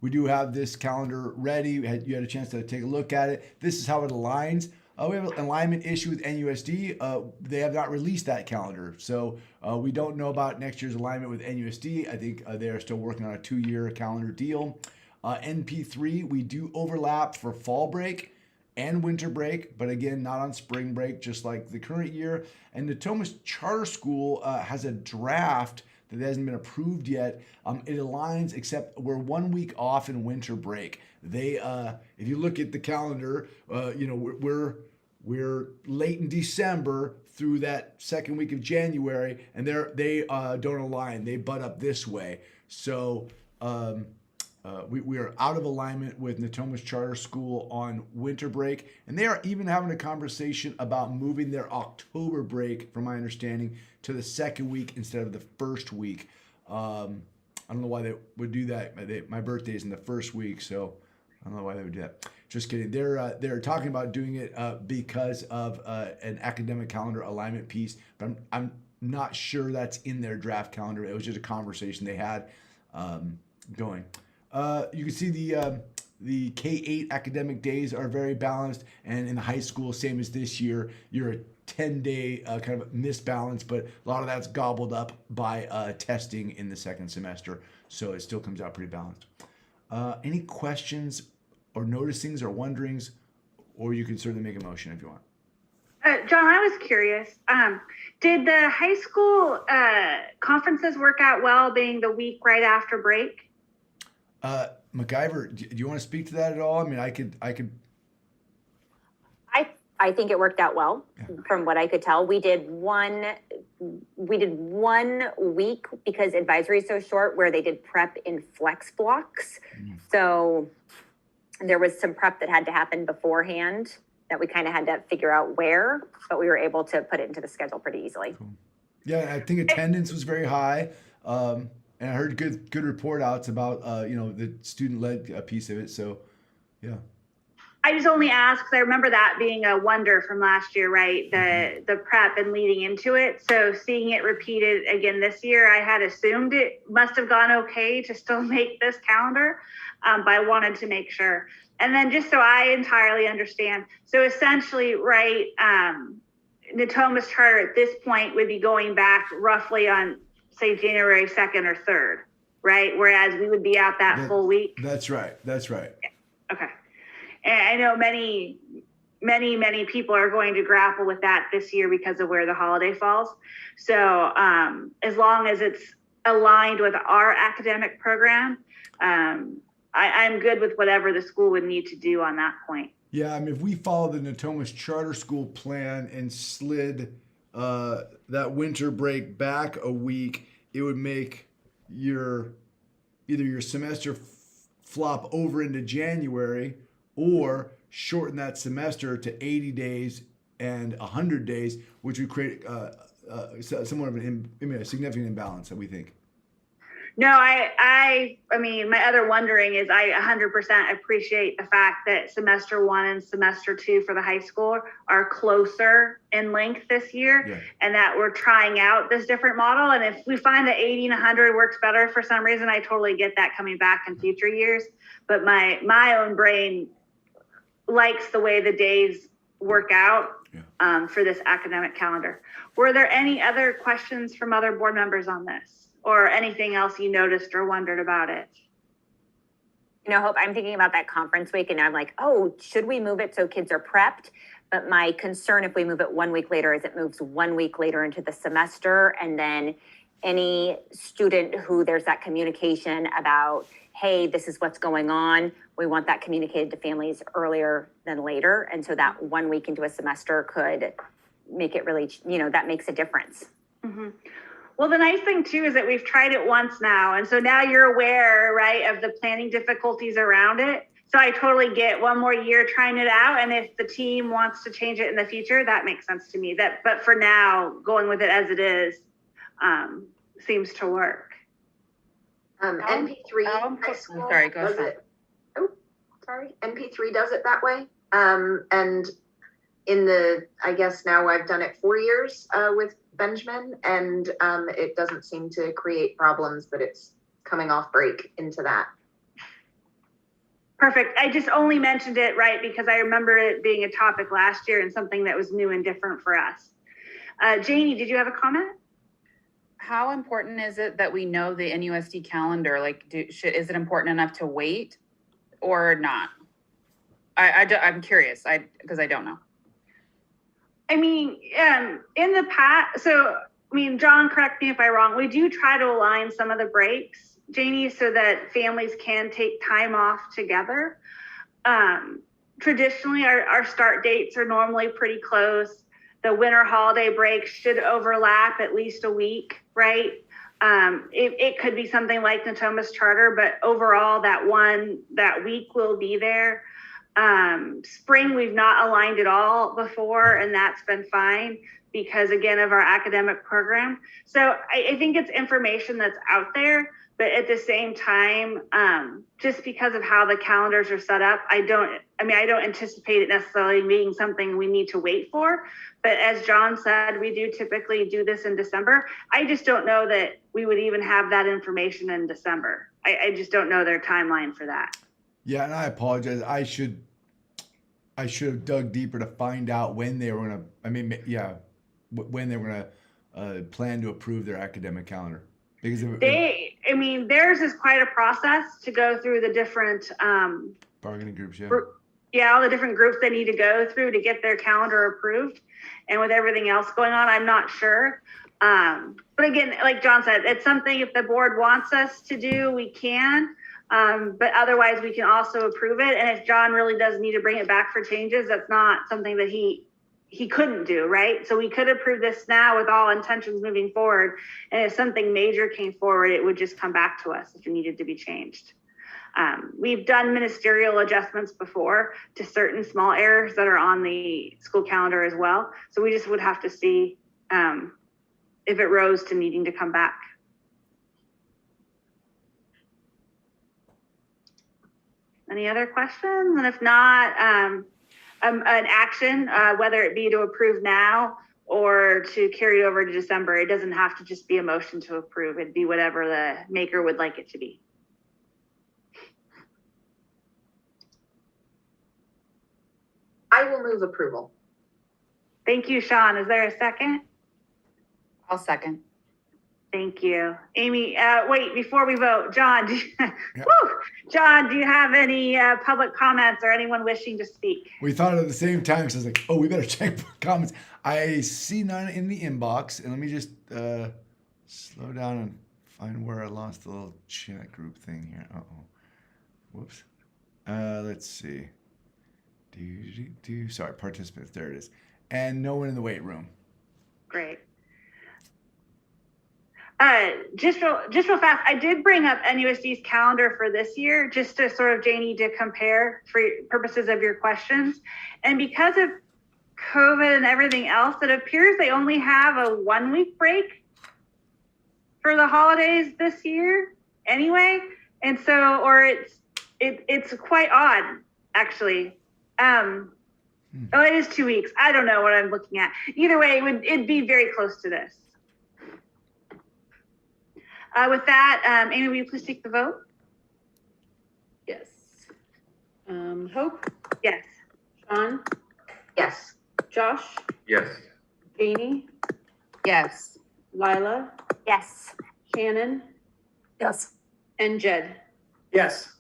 we do have this calendar ready. You had a chance to take a look at it. This is how it aligns. We have an alignment issue with NUSD. They have not released that calendar. So we don't know about next year's alignment with NUSD. I think they're still working on a 2-year calendar deal. NP3, we do overlap for fall break and winter break, but again, not on spring break, just like the current year. And Natomas Charter School has a draft that hasn't been approved yet. It aligns, except we're 1 week off in winter break. They, if you look at the calendar, we're late in December through that second week of January, and they don't align. They butt up this way. So we are out of alignment with Natomas Charter School on winter break, and they are even having a conversation about moving their October break, from my understanding, to the second week instead of the first week. I don't know why they would do that. My birthday is in the first week, so I don't know why they would do that. Just kidding. They're talking about doing it because of an academic calendar alignment piece, but I'm not sure that's in their draft calendar. It was just a conversation they had going. You can see the K-8 academic days are very balanced, and in the high school, same as this year, you're a 10-day kind of misbalance, but a lot of that's gobbled up by testing in the second semester, so it still comes out pretty balanced. Any questions or noticings or wonderings, or you can certainly make a motion if you want. John, I was curious. Did the high school conferences work out well, being the week right after break? MacGyver, do you want to speak to that at all? I mean, I could. I think it worked out well, from what I could tell. We did one week because advisory is so short, where they did prep in flex blocks. So there was some prep that had to happen beforehand that we kind of had to figure out where, but we were able to put it into the schedule pretty easily. Cool. Yeah, I think attendance was very high. And I heard good report outs about the student-led piece of it. So, yeah. I just only asked because I remember that being a wonder from last year, right? The prep and leading into it. So seeing it repeated again this year, I had assumed it must have gone okay to still make this calendar, but I wanted to make sure. And then just so I entirely understand, so essentially, right, Natomas Charter at this point would be going back roughly on, say, January 2nd or 3rd. right? Whereas we would be out that full week. That's right. That's right. Okay. And I know many people are going to grapple with that this year because of where the holiday falls. So as long as it's aligned with our academic program, I'm good with whatever the school would need to do on that point. Yeah, I mean, if we follow the Natomas Charter School plan and slid that winter break back a week, it would make either your semester flop over into January, or shorten that semester to 80 days and 100 days, which would create somewhat of a significant imbalance that we think. No, I mean, my other wondering is I 100% appreciate the fact that semester 1 and semester 2 for the high school are closer in length this year, and that we're trying out this different model. And if we find that 80 and 100 works better for some reason, I totally get that coming back in future years. But my own brain likes the way the days work out for this academic calendar. Were there any other questions from other board members on this? Or anything else you noticed or wondered about it? You know, Hope, I'm thinking about that conference week and I'm like, oh, should we move it so kids are prepped? But my concern if we move it 1 week later is it moves 1 week later into the semester, and then any student who there's that communication about, hey, this is what's going on, we want that communicated to families earlier than later. And so that 1 week into a semester could make it really, that makes a difference. Mm-hmm. Well, the nice thing too is that we've tried it once now. And so now you're aware, right, of the planning difficulties around it. So I totally get one more year trying it out. And if the team wants to change it in the future, that makes sense to me. But for now, going with it as it is seems to work. NP3 high school sorry, go does ahead. it. Oh, sorry. NP3 does it that way. And I guess now I've done it 4 years with Benjamin, and it doesn't seem to create problems, but it's coming off break into that. Perfect. I just only mentioned it, right, because I remember it being a topic last year and something that was new and different for us. Janie, did you have a comment? How important is it that we know the NUSD calendar? Like, is it important enough to wait or not? I'm curious, because I don't know. I mean, in the past, John, correct me if I'm wrong, we do try to align some of the breaks, Janie, so that families can take time off together. Traditionally, our start dates are normally pretty close. The winter holiday break should overlap at least a week, right? It could be something like Natomas Charter, but overall that week will be there. Spring, we've not aligned at all before, and that's been fine because, again, of our academic program. So I think it's information that's out there, but at the same time, just because of how the calendars are set up, I don't anticipate it necessarily being something we need to wait for. But as John said, we do typically do this in December. I just don't know that we would even have that information in December. I just don't know their timeline for that. Yeah, and I apologize. I should have dug deeper to find out when they were going to, when they were going to plan to approve their academic calendar. Because theirs is quite a process to go through the different bargaining groups, all the different groups they need to go through to get their calendar approved. And with everything else going on, I'm not sure. But again, like John said, it's something if the board wants us to do, we can. But otherwise, we can also approve it. And if John really does need to bring it back for changes, that's not something that he couldn't do, right? So we could approve this now with all intentions moving forward. And if something major came forward, it would just come back to us if it needed to be changed. We've done ministerial adjustments before to certain small errors that are on the school calendar as well. So we just would have to see if it rose to needing to come back. Any other questions? And if not, an action, whether it be to approve now or to carry over to December, it doesn't have to just be a motion to approve. It'd be whatever the maker would like it to be. I will move approval. Thank you, Sean. Is there a second? I'll second. Thank you. Amy, wait, before we vote, John, John, do you have any public comments or anyone wishing to speak? We thought at the same time because I was like, oh, we better check comments. I see none in the inbox. And let me just slow down and find where I lost the little chat group thing here. Uh-oh. Whoops. Let's see. Sorry, participants. There it is. And no one in the weight room. Great. Just real fast, I did bring up NUSD's calendar for this year, just to sort of, Janie, to compare for purposes of your questions. And because of COVID and everything else, it appears they only have a 1 week break for the holidays this year anyway. And so, or it's quite odd, actually. Oh, it is 2 weeks. I don't know what I'm looking at. Either way, it'd be very close to this. With that, Amy, will you please take the vote? Yes. Hope? Yes. Sean? Yes. Josh? Yes. Janie? Yes. Lila? Yes. Shannon? Yes. And Jed? Yes.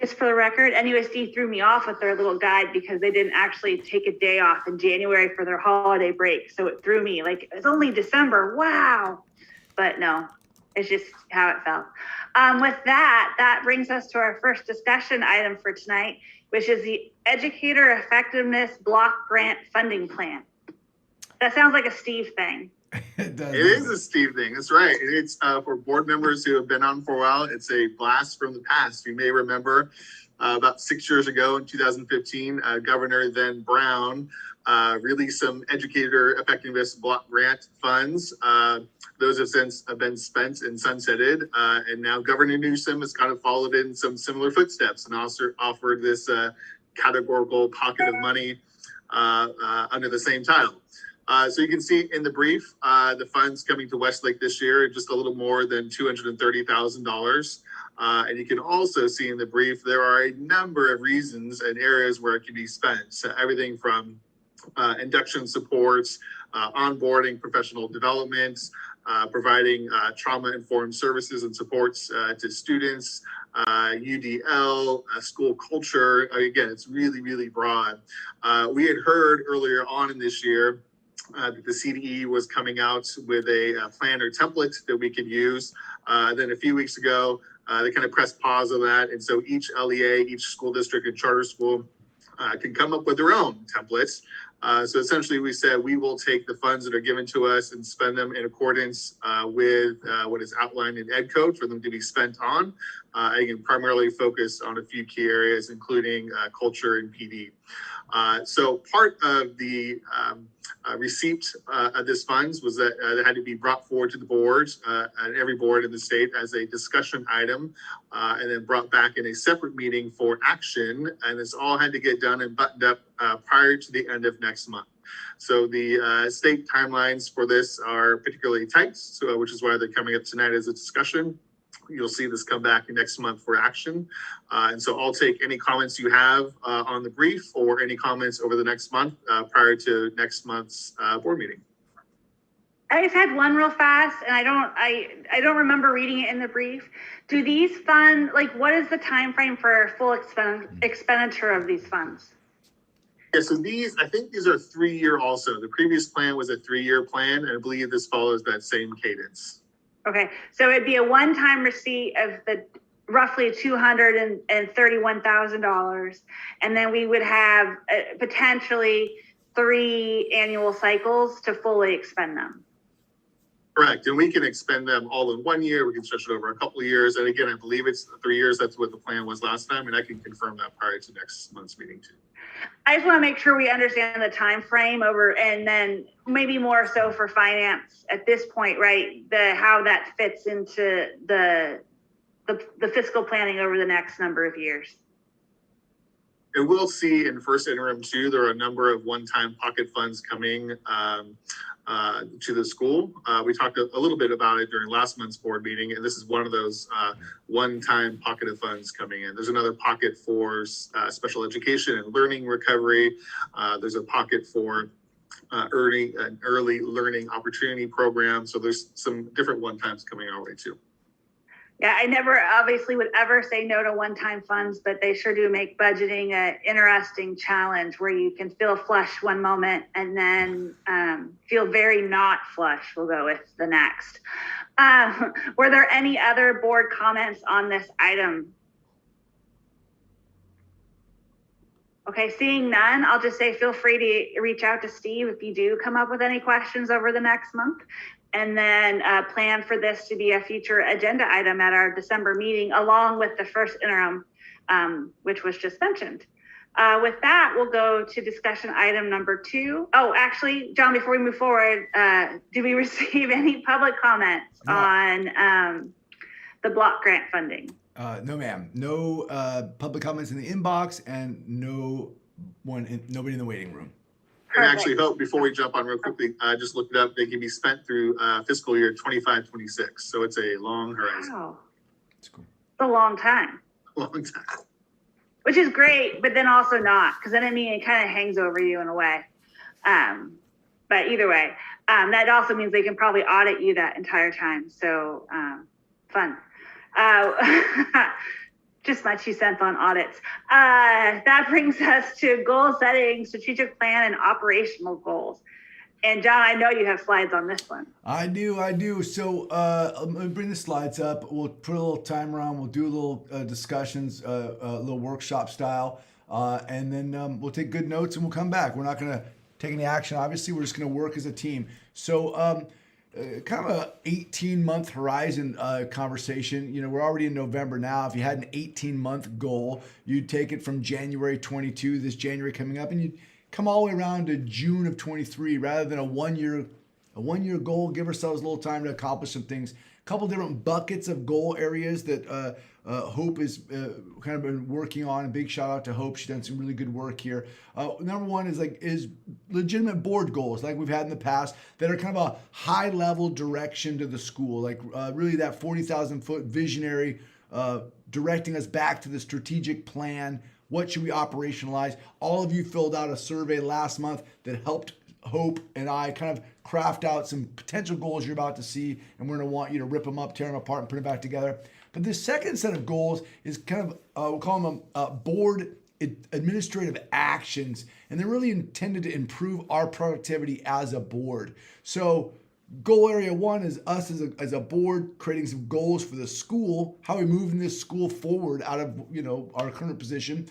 Just for the record, NUSD threw me off with their little guide because they didn't actually take a day off in January for their holiday break. So it threw me like, it's only December. Wow. But no, it's just how it felt. With that brings us to our first discussion item for tonight, which is the Educator Effectiveness Block Grant Funding Plan. That sounds like a Steve thing. It does. It is a Steve thing. That's right. It's for board members who have been on for a while. It's a blast from the past. You may remember about 6 years ago in 2015, Governor then Brown released some Educator Effectiveness Block Grant funds. Those have since been spent and sunsetted. And now Governor Newsom has kind of followed in some similar footsteps and also offered this categorical pocket of money under the same title. So you can see in the brief, the funds coming to Westlake this year, just a little more than $230,000. And you can also see in the brief, there are a number of reasons and areas where it can be spent. So everything from induction supports, onboarding, professional development, providing trauma-informed services and supports to students, UDL, school culture. Again, it's really, really broad. We had heard earlier on in this year that the CDE was coming out with a plan or template that we could use. Then a few weeks ago, they kind of pressed pause on that. And so each LEA, each school district and charter school can come up with their own templates. So essentially we said we will take the funds that are given to us and spend them in accordance with what is outlined in Ed Code for them to be spent on. Again, primarily focused on a few key areas, including culture and PD. So part of the receipt of this funds was that it had to be brought forward to the board and every board in the state as a discussion item, and then brought back in a separate meeting for action. And this all had to get done and buttoned up prior to the end of next month. So the state timelines for this are particularly tight, so which is why they're coming up tonight as a discussion. You'll see this come back next month for action. And so I'll take any comments you have on the brief or any comments over the next month prior to next month's board meeting. I just had one real fast, and I don't remember reading it in the brief. Do these funds, like, what is the time frame for full expenditure of these funds? Yeah, so I think these are 3-year also. The previous plan was a 3-year plan, and I believe this follows that same cadence. Okay, so it'd be a one-time receipt of the roughly $231,000, and then we would have potentially 3 annual cycles to fully expend them. Correct, and we can expend them all in 1 year. We can stretch it over a couple of years, and again, I believe it's 3 years. That's what the plan was last time, and I can confirm that prior to next month's meeting too. I just want to make sure we understand the time frame and then maybe more so for finance at this point, right? How that fits into the fiscal planning over the next number of years. And we'll see in first interim too, there are a number of one-time pocket funds coming to the school. We talked a little bit about it during last month's board meeting, and this is one of those one-time pocket of funds coming in. There's another pocket for special education and learning recovery. There's a pocket for early learning opportunity program. So there's some different one-times coming our way too. Yeah, I never obviously would ever say no to one-time funds, but they sure do make budgeting an interesting challenge where you can feel flush one moment and then feel very not flush, we'll go with the next. Were there any other board comments on this item? Okay, seeing none, I'll just say feel free to reach out to Steve if you do come up with any questions over the next month. And then plan for this to be a future agenda item at our December meeting, along with the first interim, which was just mentioned. With that, we'll go to discussion item number 2. Oh, actually, John, before we move forward, did we receive any public comments on the block grant funding? No, ma'am. No public comments in the inbox, and nobody in the waiting room. And actually, Hope, before we jump on real quickly, I just looked it up. They can be spent through fiscal year 25-26. So it's a long horizon. Wow. That's cool. It's a long time. Long time. Which is great, but then also not, because then it kind of hangs over you in a way. But either way, that also means they can probably audit you that entire time. So fun. Just my 2 cents on audits. That brings us to goal setting, strategic plan, and operational goals. And John, I know you have slides on this one. I do. So let me bring the slides up. We'll put a little timer on. We'll do a little discussions, a little workshop style, and then we'll take good notes and we'll come back. We're not going to take any action. Obviously, we're just going to work as a team. So kind of a 18-month horizon conversation. You know, we're already in November now. If you had an 18-month goal, you'd take it from January 22, this January coming up, and you'd come all the way around to June of 23, rather than a one-year goal. Give ourselves a little time to accomplish some things. A couple different buckets of goal areas that Hope is kind of been working on. A big shout out to Hope. She's done some really good work here. Number one is legitimate board goals like we've had in the past that are kind of a high level direction to the school, like really that 40,000 foot visionary directing us back to the strategic plan. What should we operationalize? All of you filled out a survey last month that helped Hope and I kind of craft out some potential goals you're about to see, and we're going to want you to rip them up, tear them apart, and put them back together. But this second set of goals is kind of, we'll call them board administrative actions, and they're really intended to improve our productivity as a board. So goal area 1 is us as a board creating some goals for the school, how we move in this school forward out of our current position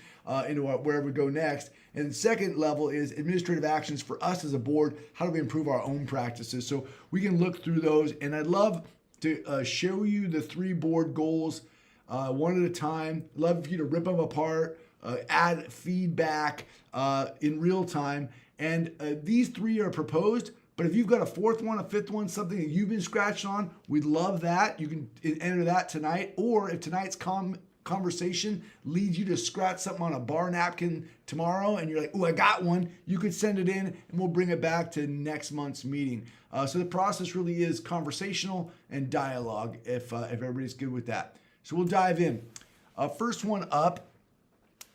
into wherever we go next. And the second level is administrative actions for us as a board. How do we improve our own practices? So we can look through those, and I'd love to show you the 3 board goals one at a time. Love for you to rip them apart, add feedback in real time. And these 3 are proposed, but if you've got a 4th one, a 5th one, something that you've been scratched on, we'd love that. You can enter that tonight, or if tonight's conversation leads you to scratch something on a bar napkin tomorrow and you're like, oh, I got one, you could send it in and we'll bring it back to next month's meeting. So the process really is conversational and dialogue if everybody's good with that. So we'll dive in. First one up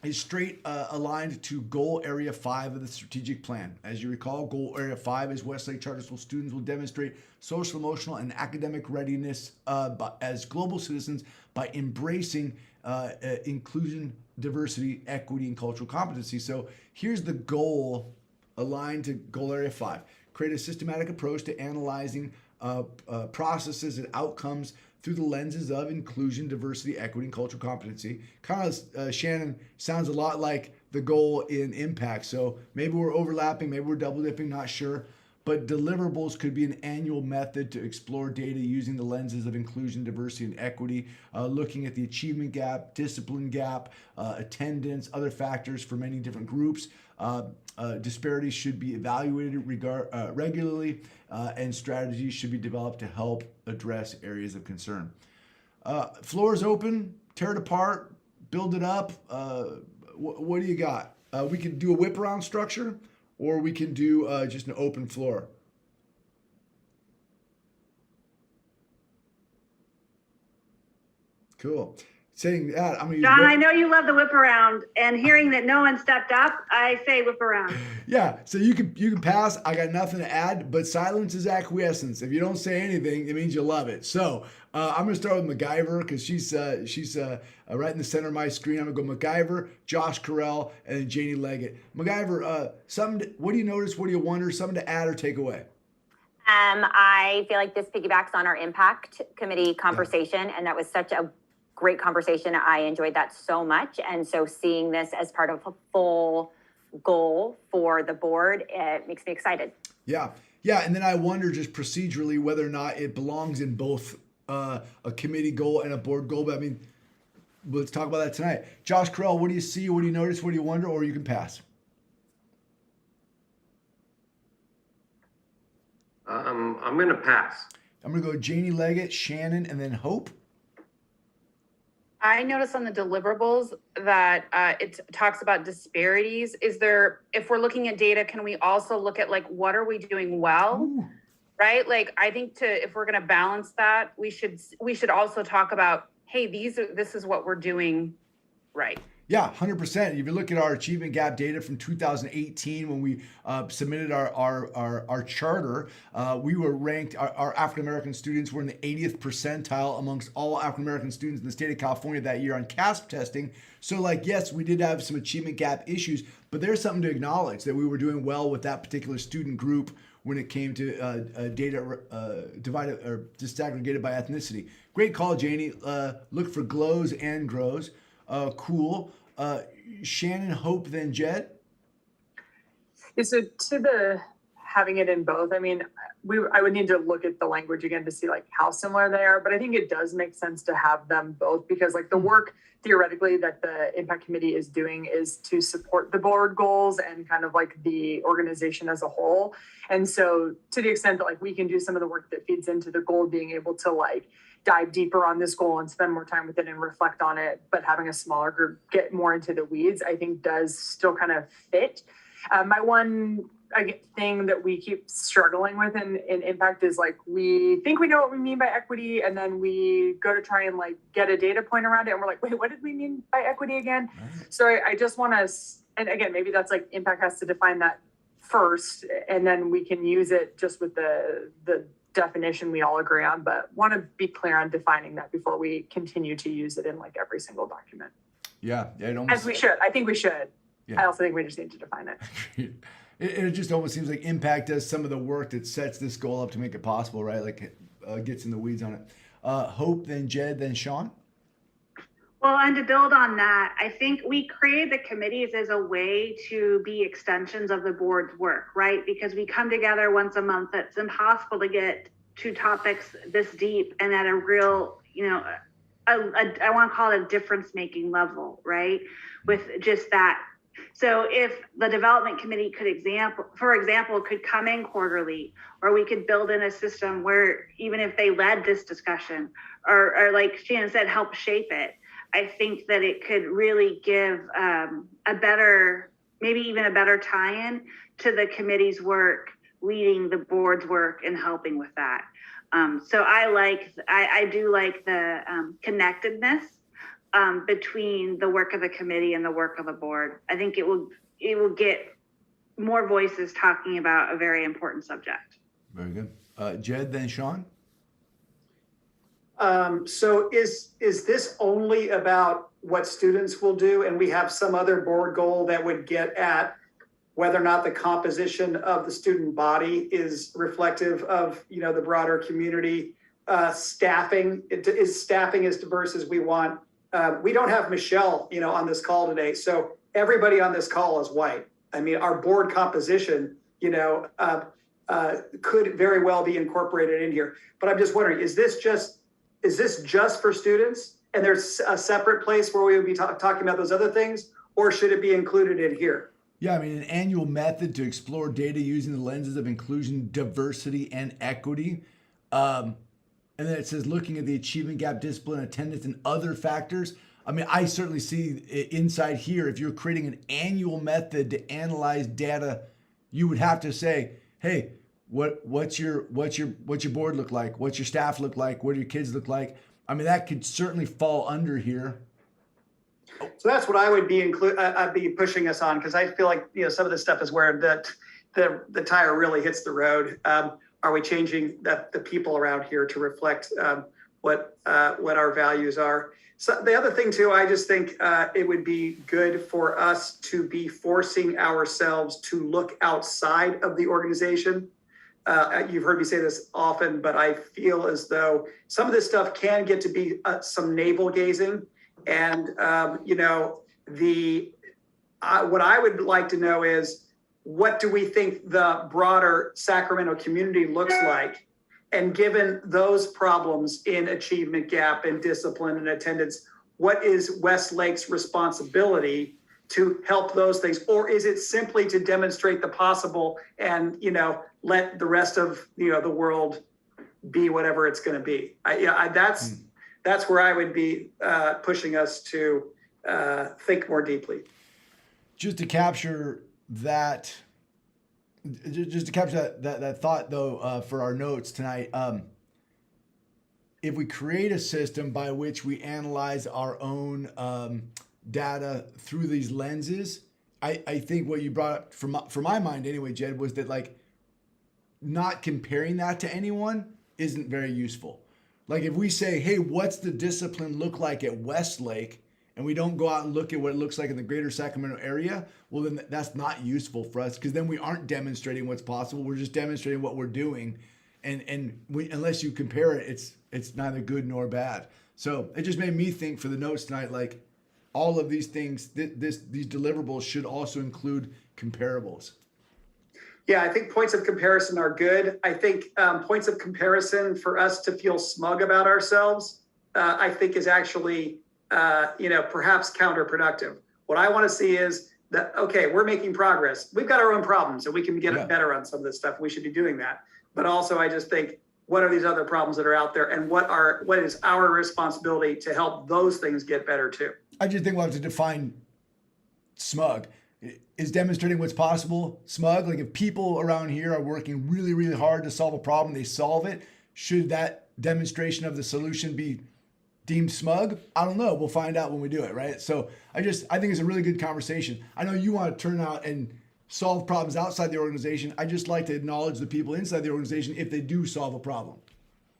is straight aligned to goal area 5 of the strategic plan. As you recall, goal area 5 is Westlake Charter School students will demonstrate social, emotional, and academic readiness as global citizens by embracing inclusion, diversity, equity, and cultural competency. So here's the goal aligned to goal area 5. Create a systematic approach to analyzing processes and outcomes through the lenses of inclusion, diversity, equity, and cultural competency. Kind of, Shannon, sounds a lot like the goal in impact. So maybe we're overlapping, maybe we're double dipping, not sure. But deliverables could be an annual method to explore data using the lenses of inclusion, diversity, and equity, looking at the achievement gap, discipline gap, attendance, other factors for many different groups. Disparities should be evaluated regularly, and strategies should be developed to help address areas of concern. Floor is open, tear it apart, build it up. What do you got? We could do a whip around structure, or we can do just an open floor. Cool. saying that, I'm gonna use John, I know you love the whip around, and hearing that no one stepped up, I say whip around. Yeah, so you can pass. I got nothing to add, but silence is acquiescence. If you don't say anything, it means you love it. So I'm gonna start with MacGyver because she's right in the center of my screen. I'm gonna go MacGyver, Josh Carell, and then Janie Leggett. MacGyver, what do you notice? What do you wonder? Something to add or take away? I feel like this piggybacks on our impact committee conversation, and that was such a great conversation. I enjoyed that so much. And so seeing this as part of a full goal for the board, it makes me excited. Yeah. Yeah. And then I wonder just procedurally whether or not it belongs in both a committee goal and a board goal. But I mean, let's talk about that tonight. Josh Carell, what do you see? What do you notice? What do you wonder? Or you can pass. I'm going to pass. I'm going to go Janie Leggett, Shannon, and then Hope. I noticed on the deliverables that it talks about disparities. If we're looking at data, can we also look at like, what are we doing well? Ooh. Right? Like, I think if we're going to balance that, we should also talk about, hey, this is what we're doing right. Yeah, 100%. If you look at our achievement gap data from 2018, when we submitted our charter, we were ranked, our African-American students were in the 80th percentile amongst all African-American students in the state of California that year on CASP testing. So like, yes, we did have some achievement gap issues, but there's something to acknowledge that we were doing well with that particular student group when it came to data divided or disaggregated by ethnicity. Great call, Janie. Look for glows and grows. Cool. Shannon, Hope, then Jed. Yeah, so to the having it in both, I mean, I would need to look at the language again to see like how similar they are, but I think it does make sense to have them both because like the work theoretically that the impact committee is doing is to support the board goals and kind of like the organization as a whole. And so to the extent that like we can do some of the work that feeds into the goal, being able to like dive deeper on this goal and spend more time with it and reflect on it, but having a smaller group get more into the weeds, I think does still kind of fit. My one thing that we keep struggling with in impact is like, we think we know what we mean by equity, and then we go to try and like get a data point around it. And we're like, wait, what did we mean by equity again? Right. So I just want to, and again, maybe that's like impact has to define that first, and then we can use it just with the definition we all agree on, but want to be clear on defining that before we continue to use it in like every single document. Yeah. As we should. I think we should. Yeah. I also think we just need to define it. It just almost seems like impact does some of the work that sets this goal up to make it possible, right? Like gets in the weeds on it. Hope, then Jed, then Sean. Well, and to build on that, I think we created the committees as a way to be extensions of the board's work, right? Because we come together once a month. It's impossible to get two topics this deep and at a real, I want to call it a difference-making level, right? With just that. So if the development committee for example, could come in quarterly, or we could build in a system where even if they led this discussion or like Shannon said, help shape it, I think that it could really give maybe even a better tie-in to the committee's work, leading the board's work and helping with that. So I do like the connectedness between the work of the committee and the work of the board. I think it will get more voices talking about a very important subject. Very good. Jed, then Sean. So is this only about what students will do, and we have some other board goal that would get at whether or not the composition of the student body is reflective of the broader community? Staffing is staffing as diverse as we want. We don't have Michelle on this call today, so everybody on this call is white. I mean, our board composition could very well be incorporated in here, but I'm just wondering, is this just for students, and there's a separate place where we would be talking about those other things, or should it be included in here? Yeah, I mean, an annual method to explore data using the lenses of inclusion, diversity, and equity. And then it says looking at the achievement gap, discipline, attendance, and other factors. I mean, I certainly see inside here, if you're creating an annual method to analyze data, you would have to say, hey, what's your board look like? What's your staff look like? What do your kids look like? I mean, that could certainly fall under here. So that's what I would be I'd be pushing us on, because I feel like, some of this stuff is where the tire really hits the road. Are we changing the people around here to reflect what our values are? So the other thing too, I just think it would be good for us to be forcing ourselves to look outside of the organization. You've heard me say this often, but I feel as though some of this stuff can get to be some navel gazing. And, what I would like to know is, what do we think the broader Sacramento community looks like? And given those problems in achievement gap and discipline and attendance, what is Westlake's responsibility to help those things? Or is it simply to demonstrate the possible and, let the rest of, the world be whatever it's going to be? That's where I would be pushing us to think more deeply. Just to capture that thought, though, for our notes tonight, if we create a system by which we analyze our own data through these lenses, I think what you brought up for my mind anyway, Jed, was that like not comparing that to anyone isn't very useful. Like if we say, hey, what's the discipline look like at Westlake? And we don't go out and look at what it looks like in the greater Sacramento area, well, then that's not useful for us, because then we aren't demonstrating what's possible. We're just demonstrating what we're doing. And unless you compare it, it's neither good nor bad. So it just made me think for the notes tonight, like all of these things, these deliverables should also include comparables. Yeah, I think points of comparison are good. I think points of comparison for us to feel smug about ourselves, I think is actually perhaps counterproductive. What I want to see is that, okay, we're making progress. We've got our own problems and we can get better on some of this stuff. We should be doing that. But also I just think, what are these other problems that are out there, and what is our responsibility to help those things get better too? I just think we'll have to define smug. Is demonstrating what's possible smug? Like if people around here are working really, really hard to solve a problem, they solve it. Should that demonstration of the solution be deemed smug? I don't know. We'll find out when we do it, right? So I think it's a really good conversation. I know you want to turn out and solve problems outside the organization. I just like to acknowledge the people inside the organization if they do solve a problem.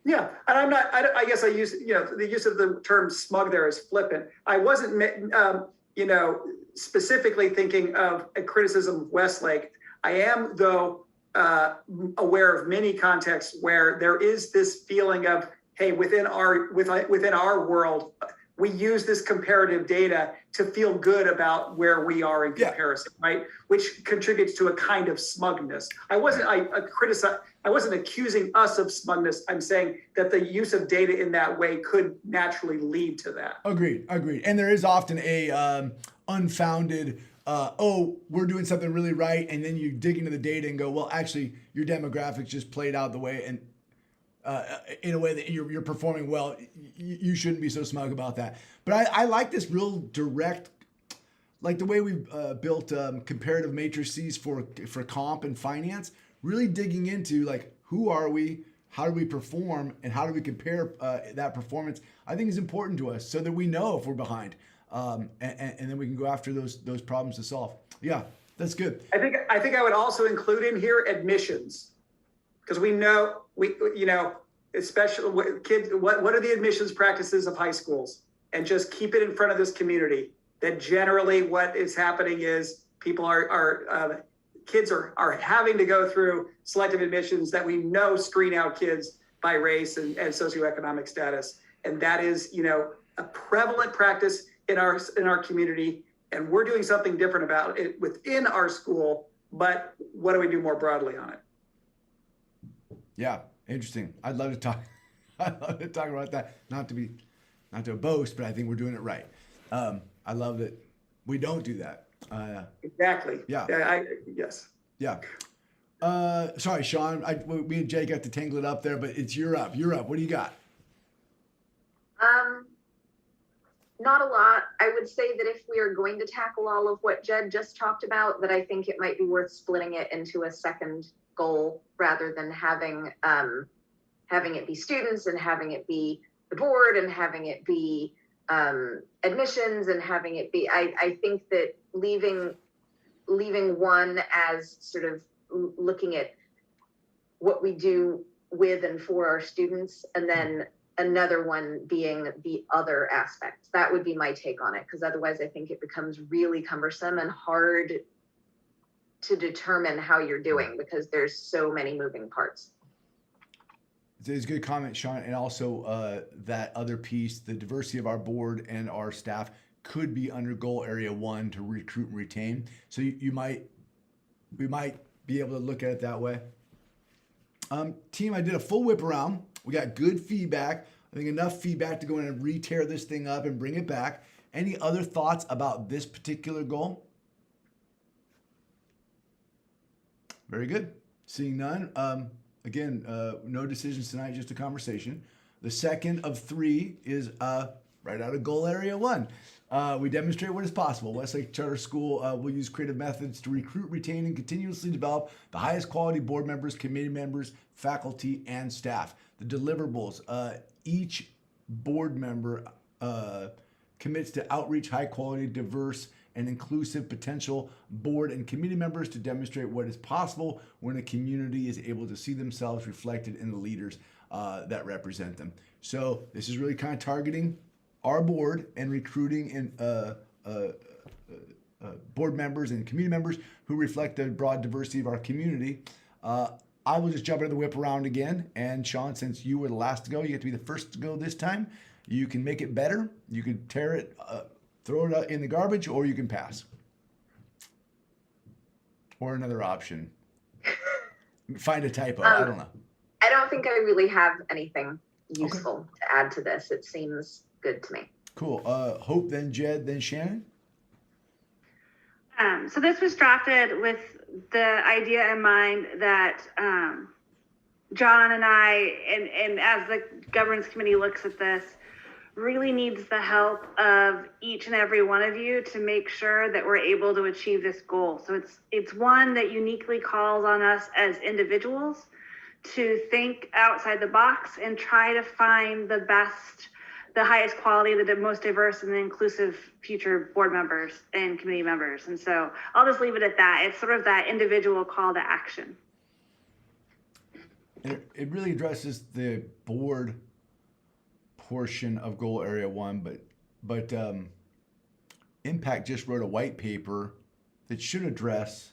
Yeah, and I guess I use, the use of the term smug there is flippant. I wasn't, specifically thinking of a criticism of Westlake. I am, though, aware of many contexts where there is this feeling of, hey, within our world, we use this comparative data to feel good about where we are in comparison, right? Which contributes to a kind of smugness. I wasn't accusing us of smugness. I'm saying that the use of data in that way could naturally lead to that. Agreed. And there is often a unfounded, we're doing something really right, and then you dig into the data and go, well, actually, your demographics just played out the way, and in a way that you're performing well. You shouldn't be so smug about that. But I like this real direct, like the way we've built comparative matrices for comp and finance, really digging into like, who are we, how do we perform, and how do we compare that performance, I think is important to us so that we know if we're behind. And then we can go after those problems to solve. Yeah, that's good. I think I would also include in here admissions, because we know especially kids, what are the admissions practices of high schools, and just keep it in front of this community that generally what is happening is people kids are having to go through selective admissions that we know screen out kids by race and socioeconomic status, and that is a prevalent practice in our community, and we're doing something different about it within our school. But what do we do more broadly on it? Yeah, interesting. I'd love to talk about that. Not to boast, but I think we're doing it right. I love that we don't do that. Exactly. Yeah. Yes. Yeah. Sorry, Sean. Me and Jay got to tangle it up there, but you're up. What do you got? Not a lot. I would say that if we are going to tackle all of what Jed just talked about, that I think it might be worth splitting it into a second goal rather than having it be students and having it be the board and having it be admissions and having it be, I think that leaving one as sort of looking at what we do with and for our students, and then another one being the other aspects. That would be my take on it, because otherwise I think it becomes really cumbersome and hard to determine how you're doing because there's so many moving parts. It's a good comment, Sean. And also that other piece, the diversity of our board and our staff could be under goal area 1 to recruit and retain. So we might be able to look at it that way. Team, I did a full whip around. We got good feedback. I think enough feedback to go in and re-tear this thing up and bring it back. Any other thoughts about this particular goal? Very good. Seeing none. Again, no decisions tonight, just a conversation. The second of 3 is right out of goal area 1. We demonstrate what is possible. Westlake Charter School will use creative methods to recruit, retain, and continuously develop the highest quality board members, committee members, faculty, and staff. The deliverables, each board member commits to outreach high quality, diverse, and inclusive potential board and committee members to demonstrate what is possible when a community is able to see themselves reflected in the leaders that represent them. So this is really kind of targeting our board and recruiting and board members and community members who reflect the broad diversity of our community. I will just jump into the whip around again. And Sean, since you were the last to go, you get to be the first to go this time. You can make it better. You can tear it, throw it in the garbage, or you can pass. Or another option. Find a typo. I don't know. I don't think I really have anything useful to add to this. It seems good to me. Cool. Hope, then Jed, then Shannon. So this was drafted with the idea in mind that John and I, and as the governance committee looks at this, really needs the help of each and every one of you to make sure that we're able to achieve this goal. So it's one that uniquely calls on us as individuals to think outside the box and try to find the best, the highest quality, the most diverse and inclusive future board members and committee members. And so I'll just leave it at that. It's sort of that individual call to action. It really addresses the board portion of goal area 1, but Impact just wrote a white paper that should address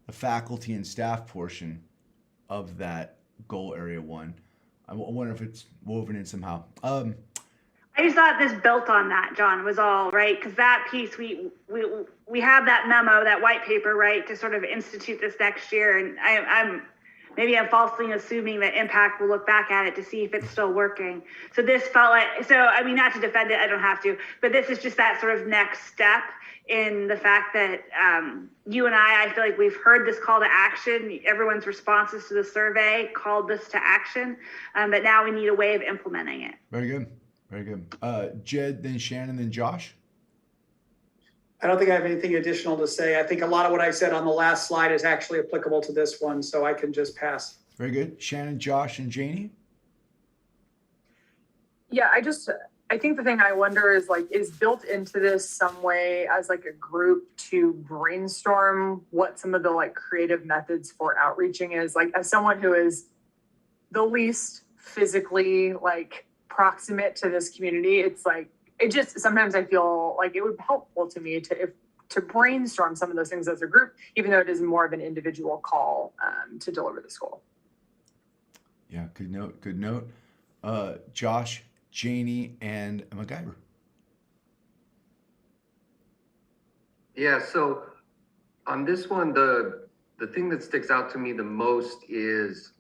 the faculty and staff portion of that goal area 1. I wonder if it's woven in somehow. I just thought this built on that, John, was all right, because that piece we have that memo, that white paper, right, to sort of institute this next year, and I'm falsely assuming that Impact will look back at it to see if it's still working. So this felt like, so I mean, not to defend it, I don't have to, but this is just that sort of next step in the fact that you and I feel like we've heard this call to action. Everyone's responses to the survey called this to action, but now we need a way of implementing it. Very good. Very good. Jed, then Shannon, then Josh. I don't think I have anything additional to say. I think a lot of what I said on the last slide is actually applicable to this one, so I can just pass. Very good. Shannon, Josh, and Janie. Yeah, I think the thing I wonder is is built into this some way as a group to brainstorm what some of the creative methods for outreaching is. As someone who is the least physically proximate to this community, it's it just sometimes I feel like it would be helpful to me to brainstorm some of those things as a group, even though it is more of an individual call to deliver this goal. Yeah, good note. Good note. Josh, Janie, and MacGyver. Yeah, so on this one, the thing that sticks out to me the most is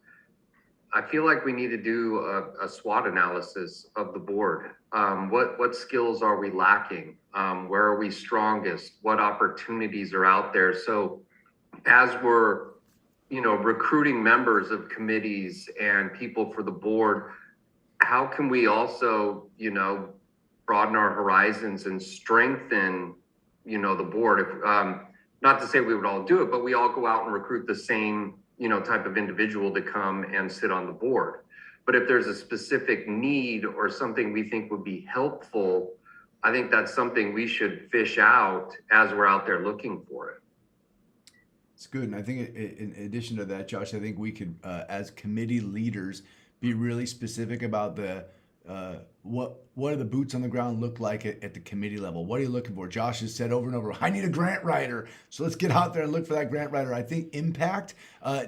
I feel like we need to do a SWOT analysis of the board. What skills are we lacking? Where are we strongest? What opportunities are out there? So as we're, recruiting members of committees and people for the board, how can we also, broaden our horizons and strengthen, the board? If, not to say we would all do it, but we all go out and recruit the same type of individual to come and sit on the board. But if there's a specific need or something we think would be helpful, I think that's something we should fish out as we're out there looking for it. It's good. And I think in addition to that, Josh, I think we could, as committee leaders, be really specific about the what do the boots on the ground look like at the committee level? What are you looking for? Josh has said over and over, I need a grant writer. So let's get out there and look for that grant writer. I think Impact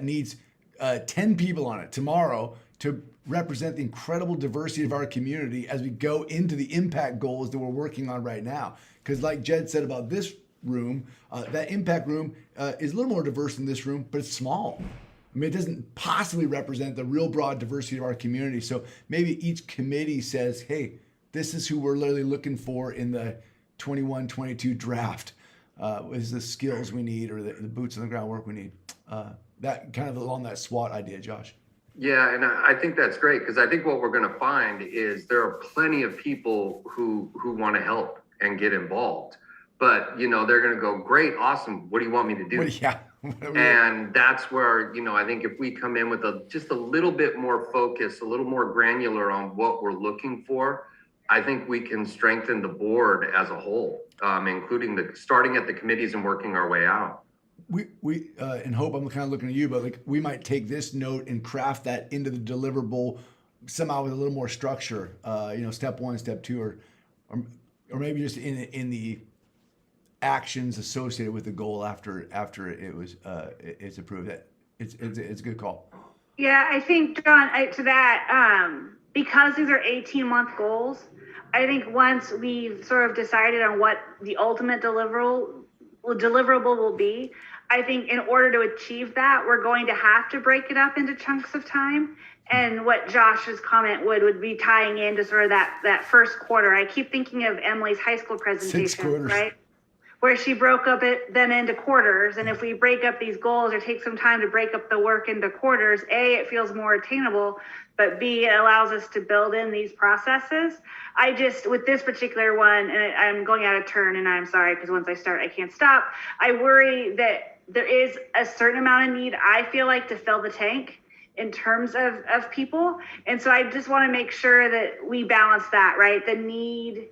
needs 10 people on it tomorrow to represent the incredible diversity of our community as we go into the impact goals that we're working on right now. Because like Jed said about this room, that impact room is a little more diverse than this room, but it's small. I mean, it doesn't possibly represent the real broad diversity of our community. So maybe each committee says, hey, this is who we're literally looking for in the 21-22 draft. Is the skills we need or the boots on the ground work we need. That kind of along that SWOT idea, Josh. Yeah, and I think that's great because I think what we're going to find is there are plenty of people who want to help and get involved. But, you know, they're going to go, great, awesome. What do you want me to do? Yeah. And that's where, you know, I think if we come in with just a little bit more focus, a little more granular on what we're looking for, I think we can strengthen the board as a whole, including starting at the committees and working our way out. We and Hope, I'm kind of looking at you, but like we might take this note and craft that into the deliverable somehow with a little more structure. You know, step 1, step 2, or maybe just in the actions associated with the goal after it was it's approved. It's a good call. Yeah, I think, John, to that, because these are 18-month goals, I think once we've sort of decided on what the ultimate deliverable will be, I think in order to achieve that, we're going to have to break it up into chunks of time. And what Josh's comment would be tying into sort of that first quarter. I keep thinking of Emily's high school presentation, right? Where she broke them into quarters. And if we break up these goals or take some time to break up the work into quarters, A, it feels more attainable, but B, it allows us to build in these processes. With this particular one, and I'm going out of turn, and I'm sorry, because once I start, I can't stop. I worry that there is a certain amount of need, I feel like, to fill the tank in terms of people. And so I just want to make sure that we balance that, right? The need.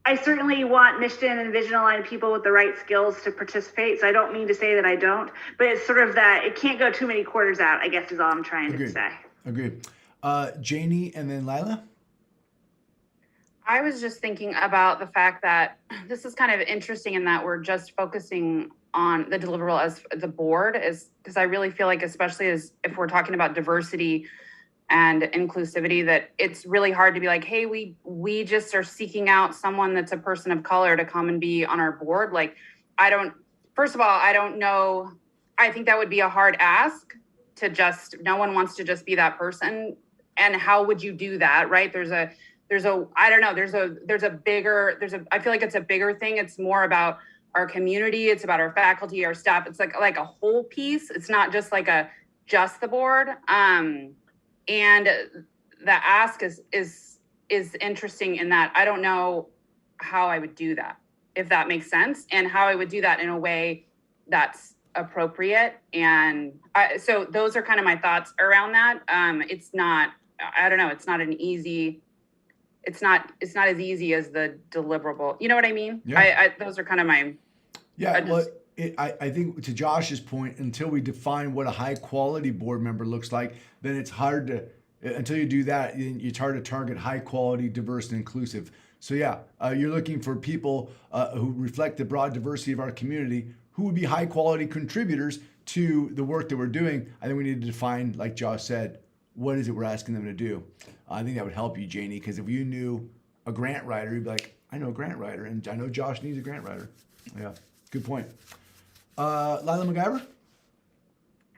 I certainly want mission and vision aligned people with the right skills to participate. So I don't mean to say that I don't, but it's sort of that it can't go too many quarters out, I guess is all I'm trying to say. Agreed. Janie and then Lila. I was just thinking about the fact that this is kind of interesting in that we're just focusing on the deliverable as the board is because I really feel like, especially as if we're talking about diversity and inclusivity, that it's really hard to be like, hey, we just are seeking out someone that's a person of color to come and be on our board. Like, first of all, I don't know. I think that would be a hard ask no one wants to just be that person. And how would you do that? Right. I feel like it's a bigger thing. It's more about our community. It's about our faculty, our staff. It's like a whole piece. It's not just just the board. And the ask is interesting in that I don't know how I would do that, if that makes sense, and how I would do that in a way that's appropriate. And so those are kind of my thoughts around that. It's not as easy as the deliverable. You know what I mean? Yeah. Those are kind of my. Yeah. I think to Josh's point, until we define what a high quality board member looks like, then it's hard to, until you do that, it's hard to target high quality, diverse, and inclusive. So yeah, you're looking for people who reflect the broad diversity of our community, who would be high quality contributors to the work that we're doing. I think we need to define, like Josh said, what is it we're asking them to do? I think that would help you, Janie, because if you knew a grant writer, you'd be like, I know a grant writer, and I know Josh needs a grant writer. Yeah, good point. Lila MacGyver?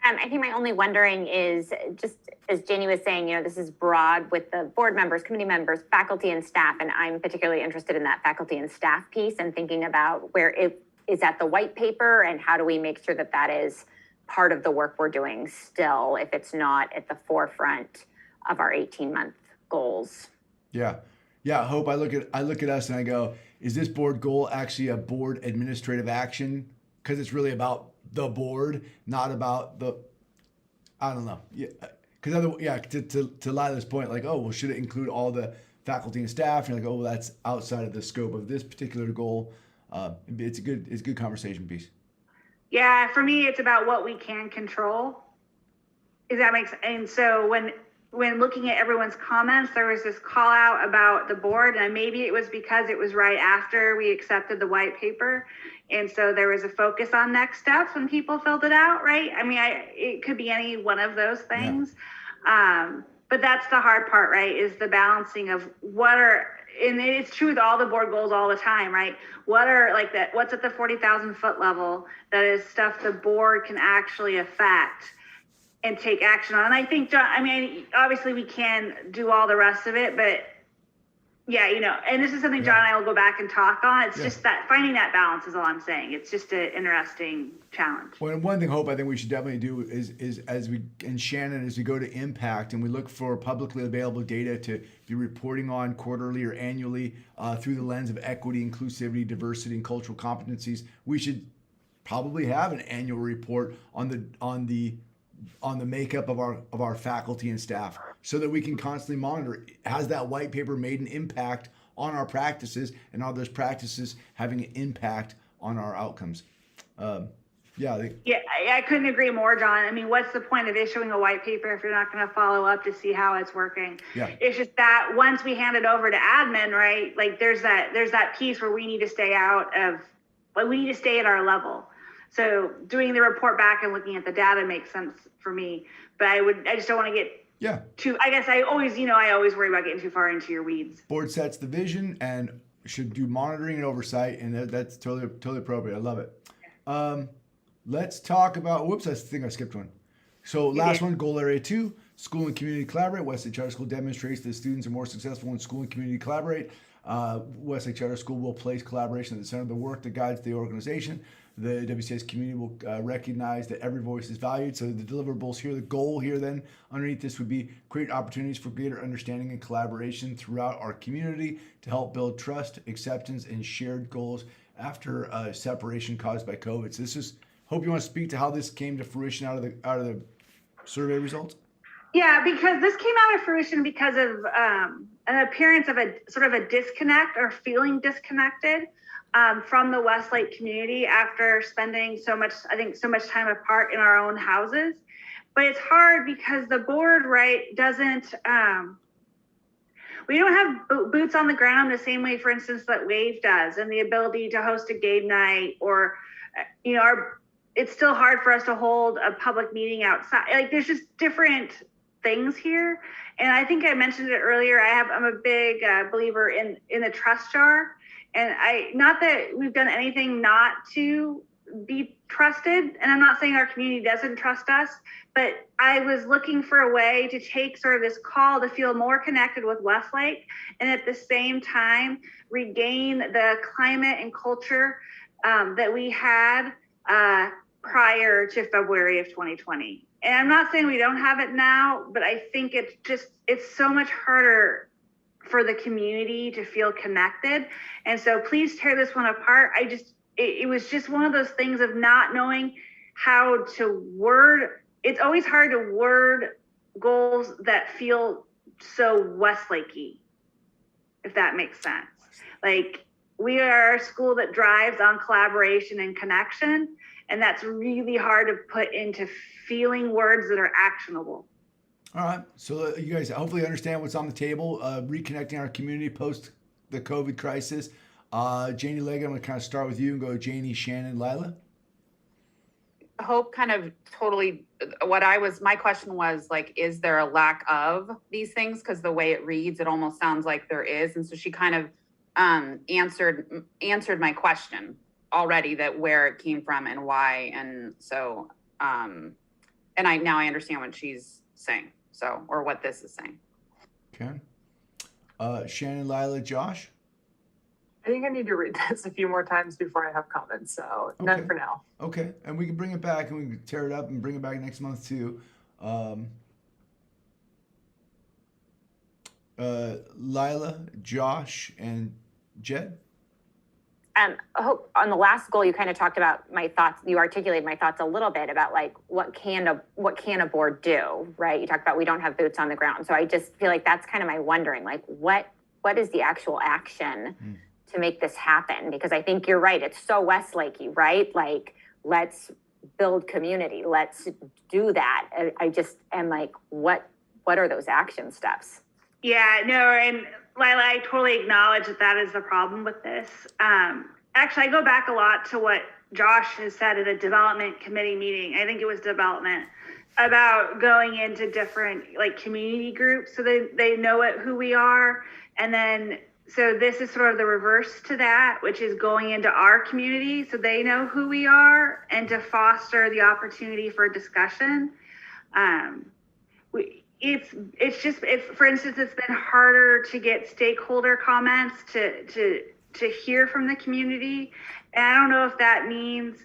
I think my only wondering is, just as Janie was saying, this is broad with the board members, committee members, faculty and staff, and I'm particularly interested in that faculty and staff piece and thinking about where it is at the white paper and how do we make sure that that is part of the work we're doing still, if it's not at the forefront of our 18-month goals. Yeah. Hope, I look at us and I go, is this board goal actually a board administrative action? Because it's really about the board, not about I don't know. Because to Lila's point, like, oh, well, should it include all the faculty and staff? And you're like, oh, well, that's outside of the scope of this particular goal. It's a good conversation piece. Yeah, for me, it's about what we can control. Does that make sense? And so when looking at everyone's comments, there was this call out about the board, and maybe it was because it was right after we accepted the white paper. And so there was a focus on next steps when people filled it out, right? I mean, it could be any one of those things. Yeah. But that's the hard part, right? Is the balancing of and it's true with all the board goals all the time, right? What's at the 40,000 foot level that is stuff the board can actually affect and take action on. And I think, John, I mean, obviously we can do all the rest of it, but yeah, and this is something John and I will go back and talk on. It's just that finding that balance is all I'm saying. It's just an interesting challenge. Well, one thing, Hope, I think we should definitely do is as we go to impact and we look for publicly available data to be reporting on quarterly or annually through the lens of equity, inclusivity, diversity, and cultural competencies, we should probably have an annual report on the makeup of our faculty and staff, so that we can constantly monitor, has that white paper made an impact on our practices, and are those practices having an impact on our outcomes? I couldn't agree more, John. I mean, what's the point of issuing a white paper if you're not going to follow up to see how it's working? Yeah. It's just that once we hand it over to admin, right, like there's that piece where we need to stay we need to stay at our level. So doing the report back and looking at the data makes sense for me, but I just don't want to get too, I guess I always worry about getting too far into your weeds. Board sets the vision and should do monitoring and oversight, and that's totally appropriate. I love it. Let's talk about, I think I skipped one. So last one, goal area 2, school and community collaborate. Westlake Charter School demonstrates that students are more successful when school and community collaborate. Westlake Charter School will place collaboration at the center of the work that guides the organization. The WCS community will recognize that every voice is valued. So the deliverables here, the goal here then underneath this would be create opportunities for greater understanding and collaboration throughout our community to help build trust, acceptance, and shared goals after separation caused by COVID. So this is, Hope, you want to speak to how this came to fruition out of the survey results? Yeah, because this came out of fruition because of an appearance of a sort of a disconnect or feeling disconnected from the Westlake community after spending so much time apart in our own houses. But it's hard because the board, right, doesn't, we don't have boots on the ground the same way, for instance, that WAVE does, and the ability to host a game night, or, it's still hard for us to hold a public meeting outside. Like, there's just different things here. And I think I mentioned it earlier. I'm a big believer in the trust jar. And not that we've done anything not to be trusted, and I'm not saying our community doesn't trust us, but I was looking for a way to take sort of this call to feel more connected with Westlake, and at the same time regain the climate and culture that we had prior to February of 2020. And I'm not saying we don't have it now, but I think it's so much harder for the community to feel connected. And so please tear this one apart. It was just one of those things of not knowing how to word. It's always hard to word goals that feel so Westlake-y, if that makes sense. Like, we are a school that drives on collaboration and connection, and that's really hard to put into feeling words that are actionable. All right. So you guys hopefully understand what's on the table, reconnecting our community post the COVID crisis. Janie Leg, I'm going to kind of start with you and go Janie, Shannon, Lila. Hope kind of totally my question was like, is there a lack of these things? Because the way it reads, it almost sounds like there is. And so she kind of answered my question already, that where it came from and why. And so, and now I understand what she's saying. So, or what this is saying. Okay. Shannon, Lila, Josh? I think I need to read this a few more times before I have comments, so none for now. Okay, and we can bring it back and we can tear it up and bring it back next month too. Lila, Josh, and Jed? hope on the last goal, you kind of talked about my thoughts. You articulated my thoughts a little bit about like, what can a board do, right? You talked about we don't have boots on the ground. So I just feel like that's kind of my wondering, like what is the actual action to make this happen? Because I think you're right. It's so Westlakey, right? Like, let's build community. Let's do that. I just am like, what are those action steps? Yeah, no, and Lila, I totally acknowledge that is the problem with this. Actually, I go back a lot to what Josh has said at a development committee meeting. I think it was development, about going into different like community groups so they know who we are. And then, so this is sort of the reverse to that, which is going into our community so they know who we are and to foster the opportunity for discussion. It's for instance, it's been harder to get stakeholder comments to hear from the community. And I don't know if that means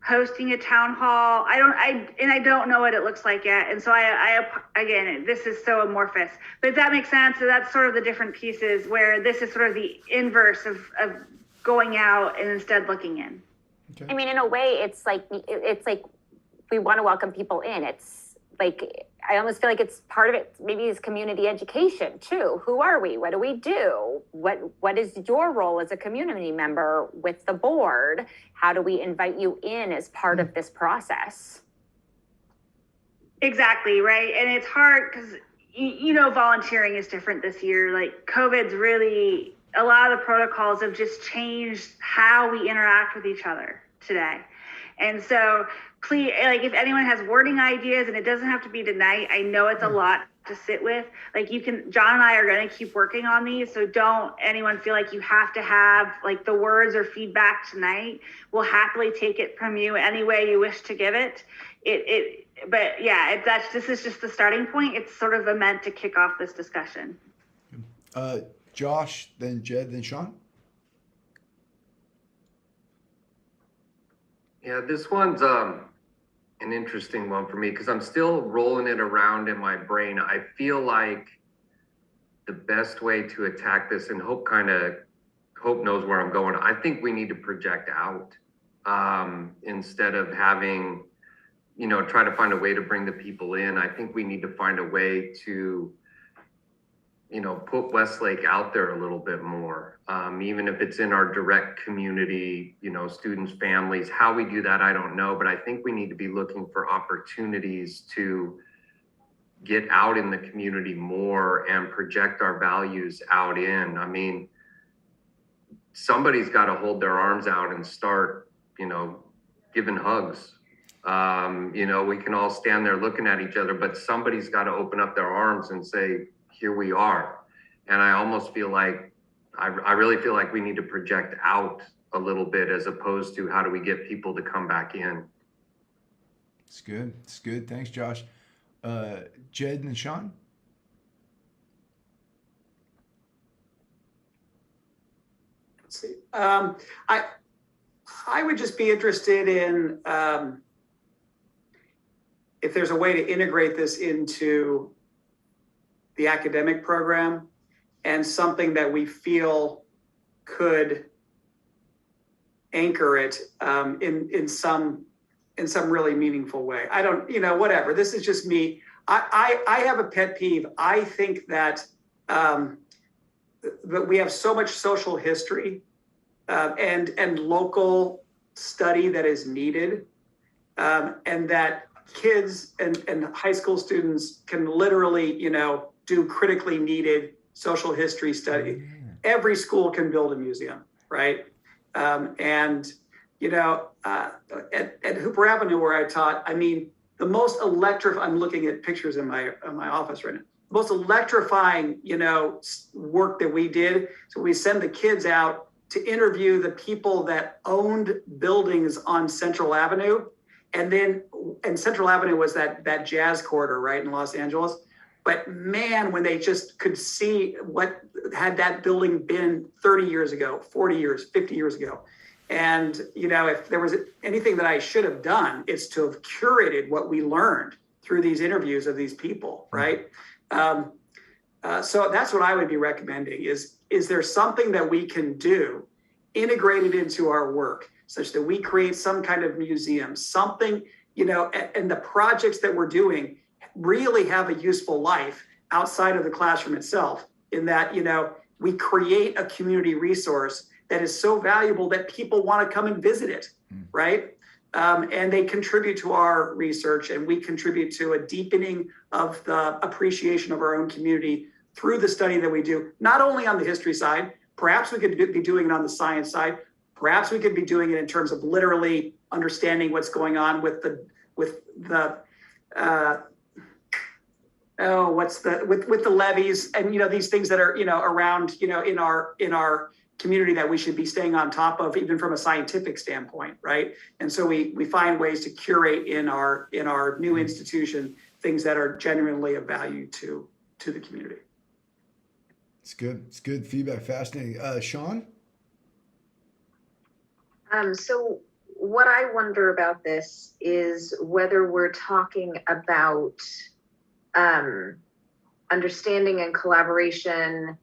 hosting a town hall. I don't know what it looks like yet. And so I again, this is so amorphous, but if that makes sense. So that's sort of the different pieces where this is sort of the inverse of going out and instead looking in. Okay. I mean, in a way, it's like we want to welcome people in. It's like, I almost feel like it's part of it, maybe is community education too. Who are we? What do we do? What is your role as a community member with the board? How do we invite you in as part of this process? Exactly, right. And it's hard because, volunteering is different this year. Like COVID's really, a lot of the protocols have just changed how we interact with each other today. And so please, like if anyone has wording ideas, and it doesn't have to be tonight, I know it's a lot to sit with. Like John and I are going to keep working on these. So don't anyone feel like you have to have like the words or feedback tonight. We'll happily take it from you any way you wish to give it. But yeah, this is just the starting point. It's sort of meant to kick off this discussion. Josh, then Jed, then Sean. Yeah, this one's an interesting one for me because I'm still rolling it around in my brain. I feel like the best way to attack this, and Hope knows where I'm going. I think we need to project out instead of having, try to find a way to bring the people in. I think we need to find a way to, put Westlake out there a little bit more, even if it's in our direct community, students, families. How we do that, I don't know, but I think we need to be looking for opportunities to get out in the community more and project our values out in. I mean, somebody's got to hold their arms out and start, giving hugs. We can all stand there looking at each other, but somebody's got to open up their arms and say, here we are. And I almost feel like, I really feel like we need to project out a little bit as opposed to how do we get people to come back in. It's good. It's good. Thanks, Josh. Jed and Sean. Let's see. I would just be interested in if there's a way to integrate this into the academic program and something that we feel could anchor it in some really meaningful way. I don't, whatever. This is just me. I have a pet peeve. I think that we have so much social history and local study that is needed, and that kids and high school students can literally, do critically needed social history study. Every school can build a museum, right? At Hooper Avenue, where I taught, I mean, the most I'm looking at pictures in my office right now. Most electrifying, work that we did. So we send the kids out to interview the people that owned buildings on Central Avenue. And Central Avenue was that jazz corridor, right, in Los Angeles. But man, when they just could see what had that building been 30 years ago, 40 years, 50 years ago. And, if there was anything that I should have done, it's to have curated what we learned through these interviews of these people, right? So that's what I would be recommending is there something that we can do integrated into our work such that we create some kind of museum, something, and the projects that we're doing really have a useful life outside of the classroom itself, in that, we create a community resource that is so valuable that people want to come and visit it, right? And they contribute to our research, and we contribute to a deepening of the appreciation of our own community through the study that we do, not only on the history side. Perhaps we could be doing it on the science side. Perhaps we could be doing it in terms of literally understanding what's going on with the levees and these things that are around in our community that we should be staying on top of, even from a scientific standpoint, right? And so we find ways to curate in our new institution things that are genuinely of value to the community. It's good. It's good feedback. Fascinating. Sean? So what I wonder about this is whether we're talking about understanding and collaboration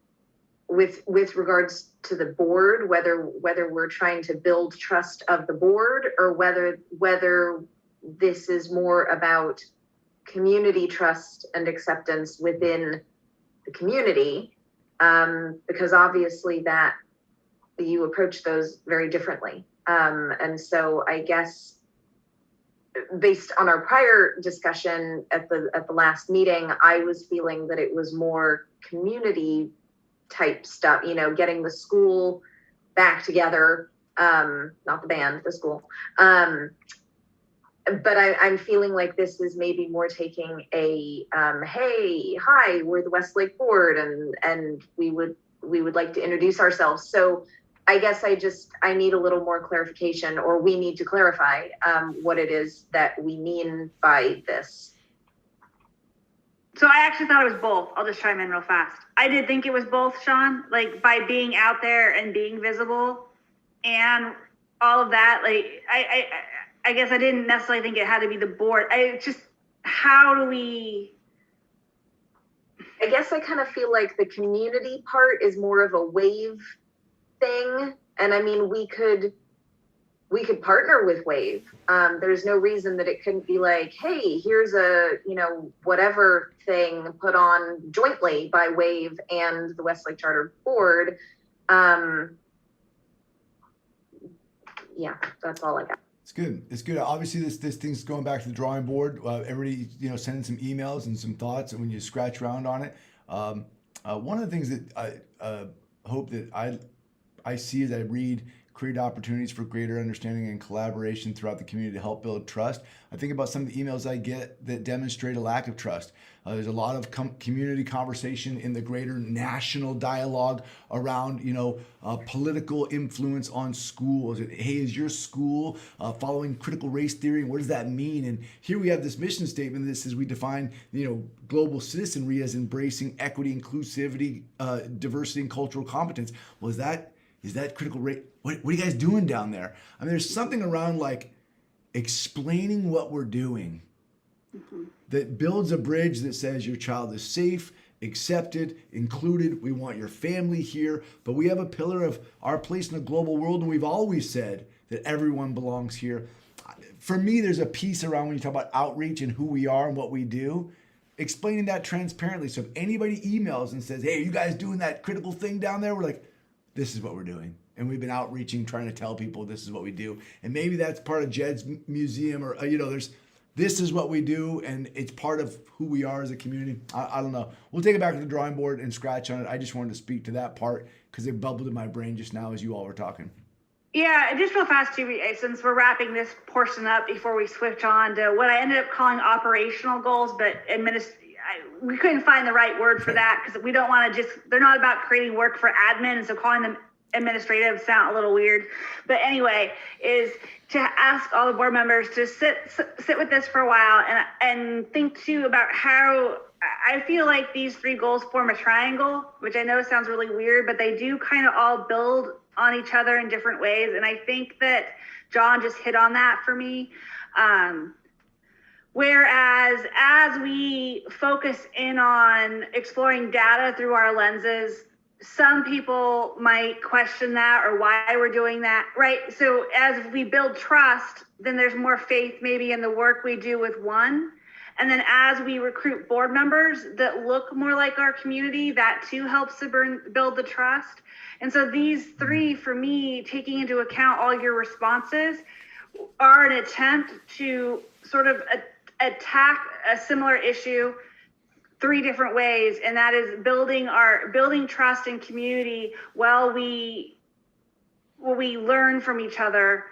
with regards to the board, whether we're trying to build trust of the board, or whether this is more about community trust and acceptance within the community, because obviously that you approach those very differently. And so I guess based on our prior discussion at the last meeting, I was feeling that it was more community type stuff, getting the school back together, not the band, the school. But I'm feeling like this is maybe more taking a, hey, hi, we're the Westlake board, and we would like to introduce ourselves. So I guess I need a little more clarification, or we need to clarify what it is that we mean by this. So I actually thought it was both. I'll just chime in real fast. I did think it was both, Sean, like by being out there and being visible and all of that. Like I guess I didn't necessarily think it had to be the board. How do we? I guess I kind of feel like the community part is more of a wave thing. And I mean, we could partner with Wave. There's no reason that it couldn't be like, hey, here's a, whatever thing put on jointly by Wave and the Westlake Charter Board. Yeah, that's all I got. It's good. It's good. Obviously, this thing's going back to the drawing board. Everybody, sending some emails and some thoughts, and when you scratch around on it. One of the things that I hope that I see as I read, create opportunities for greater understanding and collaboration throughout the community to help build trust. I think about some of the emails I get that demonstrate a lack of trust. There's a lot of community conversation in the greater national dialogue around, political influence on schools. Hey, is your school following critical race theory? What does that mean? And here we have this mission statement that says we define, global citizenry as embracing equity, inclusivity, diversity, and cultural competence. Well, is that critical race? What are you guys doing down there? I mean, there's something around like explaining what we're doing that builds a bridge that says your child is safe, accepted, included. We want your family here, but we have a pillar of our place in the global world, and we've always said that everyone belongs here. For me, there's a piece around when you talk about outreach and who we are and what we do, explaining that transparently. So if anybody emails and says, hey, are you guys doing that critical thing down there? We're like, this is what we're doing. And we've been outreaching, trying to tell people this is what we do. And maybe that's part of Jed's museum, or, this is what we do, and it's part of who we are as a community. I don't know. We'll take it back to the drawing board and scratch on it. I just wanted to speak to that part because it bubbled in my brain just now as you all were talking. Yeah, just real fast too, since we're wrapping this portion up before we switch on to what I ended up calling operational goals, but we couldn't find the right word for that because we don't want to they're not about creating work for admin, and so calling them administrative sound a little weird. But anyway, is to ask all the board members to sit with this for a while and think too about how I feel like these three goals form a triangle, which I know sounds really weird, but they do kind of all build on each other in different ways. And I think that John just hit on that for me. Whereas as we focus in on exploring data through our lenses some people might question that or why we're doing that, right? So as we build trust, then there's more faith maybe in the work we do with one. And then as we recruit board members that look more like our community, that too helps to build the trust. And so these three, for me, taking into account all your responses, are an attempt to sort of attack a similar issue three different ways, and that is building trust and community while we learn from each other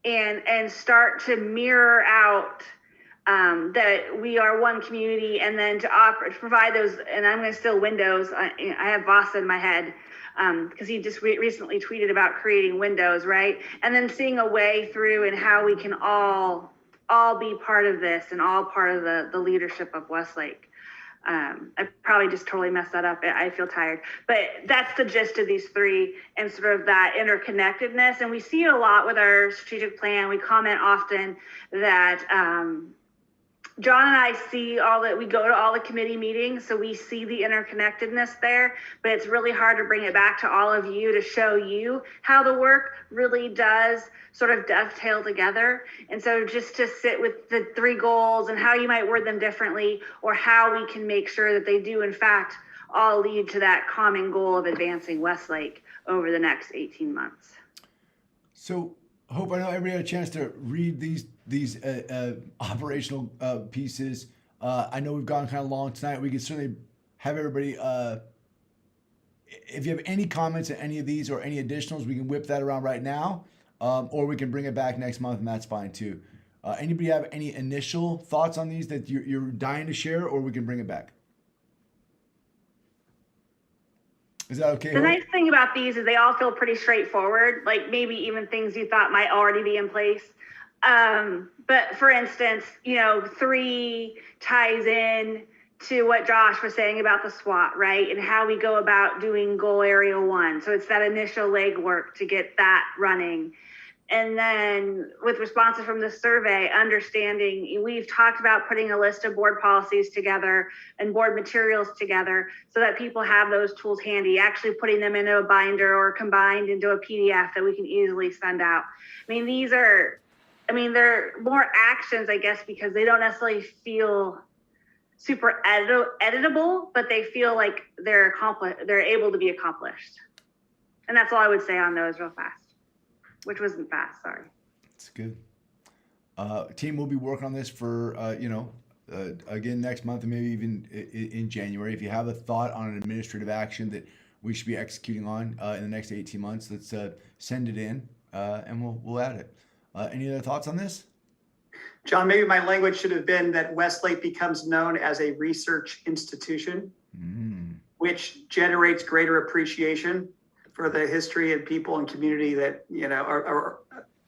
and start to mirror out that we are one community, and then to provide those. And I'm going to steal Windows. I have Vasa in my head because he just recently tweeted about creating windows, right? And then seeing a way through and how we can all be part of this and all part of the leadership of Westlake. I probably just totally messed that up. I feel tired, but that's the gist of these three and sort of that interconnectedness. And we see it a lot with our strategic plan. We comment often that John and I see we go to all the committee meetings, so we see the interconnectedness there, but it's really hard to bring it back to all of you to show you how the work really does sort of dovetail together. And so just to sit with the three goals and how you might word them differently, or how we can make sure that they do in fact all lead to that common goal of advancing Westlake over the next 18 months. So Hope, I know everybody had a chance to read these operational pieces. I know we've gone kind of long tonight. We can certainly have everybody, if you have any comments on any of these or any additionals, we can whip that around right now, or we can bring it back next month, and that's fine too. Anybody have any initial thoughts on these that you're dying to share, or we can bring it back? Is that okay? The nice thing about these is they all feel pretty straightforward, like maybe even things you thought might already be in place. But for instance, 3 ties in to what Josh was saying about the SWOT, right? And how we go about doing goal area 1. So it's that initial legwork to get that running. And then with responses from the survey, understanding, we've talked about putting a list of board policies together and board materials together so that people have those tools handy, actually putting them into a binder or combined into a PDF that we can easily send out. They're more actions, I guess, because they don't necessarily feel super editable, but they feel like they're able to be accomplished. And that's all I would say on those real fast. Which wasn't fast, sorry. It's good. Team will be working on this for, again, next month and maybe even in January. If you have a thought on an administrative action that we should be executing on in the next 18 months, let's send it in and we'll add it. Any other thoughts on this? John, maybe my language should have been that Westlake becomes known as a research institution, which generates greater appreciation for the history and people and community that, are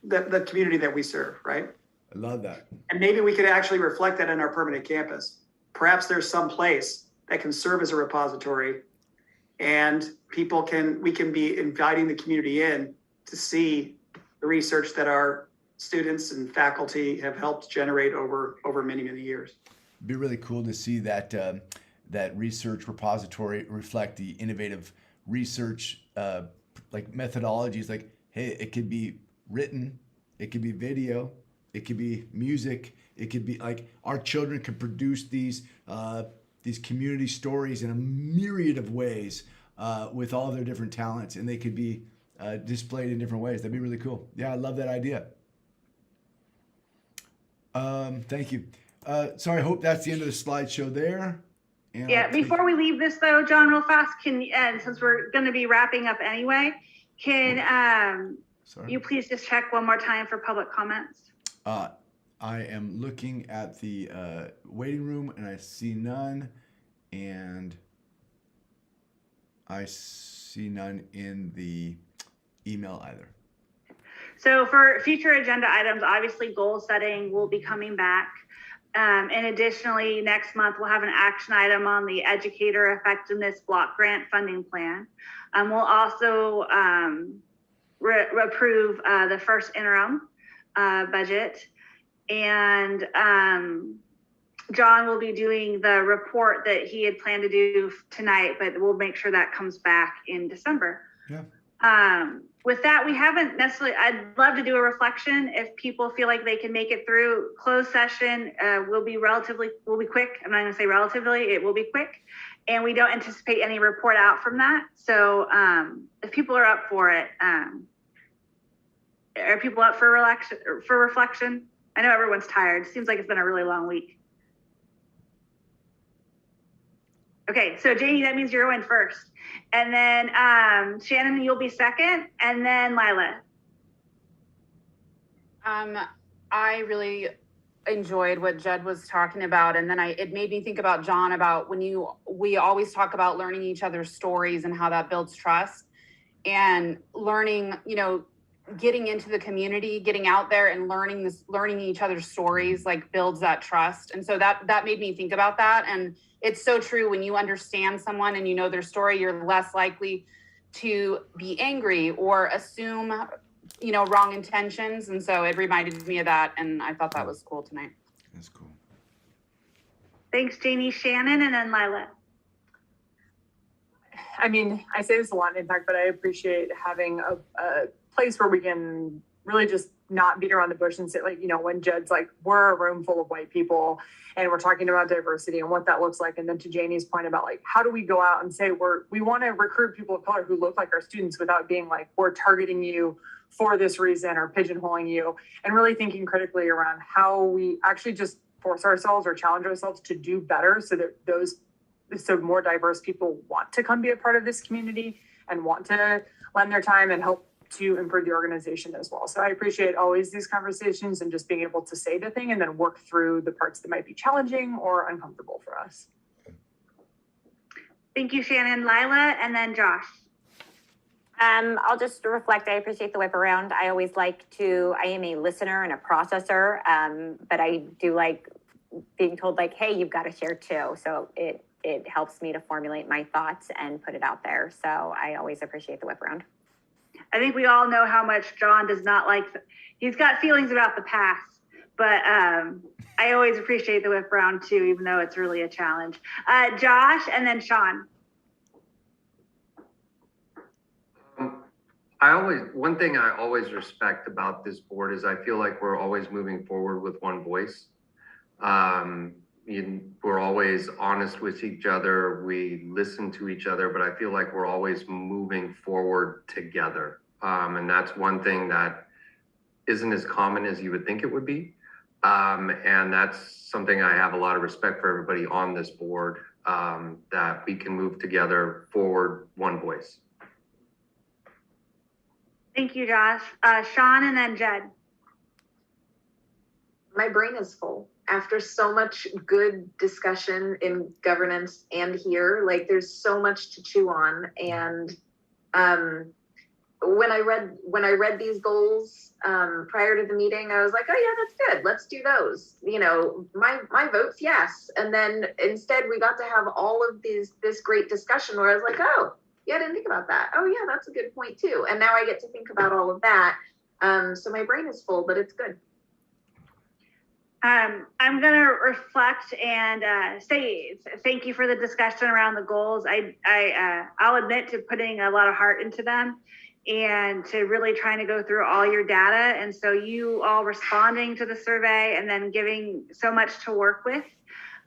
the community that we serve, right? I love that. And maybe we could actually reflect that in our permanent campus. Perhaps there's some place that can serve as a repository, and we can be inviting the community in to see the research that our students and faculty have helped generate over many, many years. It'd be really cool to see that research repository reflect the innovative research like methodologies. Like, hey, it could be written, it could be video, it could be music, it could be like our children could produce these community stories in a myriad of ways with all their different talents, and they could be displayed in different ways. That'd be really cool. Yeah, I love that idea. Thank you. Sorry, I hope that's the end of the slideshow there. And before we leave this though, John, real fast, since we're going to be wrapping up anyway, can you please just check one more time for public comments? I am looking at the waiting room and I see none, and I see none in the email either. So for future agenda items, obviously goal setting will be coming back. And additionally, next month, we'll have an action item on the educator effectiveness block grant funding plan. We'll also approve the first interim budget. And John will be doing the report that he had planned to do tonight, but we'll make sure that comes back in December. Yeah. With that, we haven't necessarily, I'd love to do a reflection if people feel like they can make it through. Closed session will be quick. I'm not going to say relatively, it will be quick. And we don't anticipate any report out from that. So if people are up for it, are people up for reflection? I know everyone's tired. Seems like it's been a really long week. Okay, so Janie, that means you're going first. And then Shannon, you'll be second, and then Lila. I really enjoyed what Jed was talking about, and then it made me think about John, about we always talk about learning each other's stories and how that builds trust, and learning, getting into the community, getting out there and learning each other's stories, like, builds that trust. And so that made me think about that. And it's so true. When you understand someone and you know their story, you're less likely to be angry or assume, wrong intentions. And so it reminded me of that. And I thought that was cool tonight. That's cool. Thanks, Janie. Shannon, and then Lila. I mean, I say this a lot in Impact, but I appreciate having a place where we can really just not beat around the bush and say, like, when Jed's like, we're a room full of white people and we're talking about diversity and what that looks like. And then to Janie's point about, like, how do we go out and say we want to recruit people of color who look like our students without being like, we're targeting you for this reason or pigeonholing you, and really thinking critically around how we actually just force ourselves or challenge ourselves to do better so that more diverse people want to come be a part of this community and want to lend their time and help to improve the organization as well. So I appreciate always these conversations and just being able to say the thing and then work through the parts that might be challenging or uncomfortable for us. Thank you, Shannon. Lila, and then Josh. I'll just reflect. I appreciate the whip around. I am a listener and a processor, but I do like being told, like, hey, you've got to share too. So it helps me to formulate my thoughts and put it out there. So I always appreciate the whip around. I think we all know how much John does not like, he's got feelings about the past, but I always appreciate the whip around too, even though it's really a challenge. Josh, and then Sean. One thing I always respect about this board is I feel like we're always moving forward with one voice. We're always honest with each other. We listen to each other, but I feel like we're always moving forward together. And that's one thing that isn't as common as you would think it would be. And that's something I have a lot of respect for everybody on this board, that we can move together forward, one voice. Thank you, Josh. Sean, and then Jed. My brain is full after so much good discussion in governance and here. Like, there's so much to chew on. And when I read these goals prior to the meeting, I was like, oh yeah, that's good. Let's do those. My vote's yes. And then instead we got to have all of this great discussion where I was like, oh yeah, I didn't think about that. Oh yeah, that's a good point too. And now I get to think about all of that. So my brain is full, but it's good. I'm going to reflect and say thank you for the discussion around the goals. I'll admit to putting a lot of heart into them and to really trying to go through all your data. And so you all responding to the survey and then giving so much to work with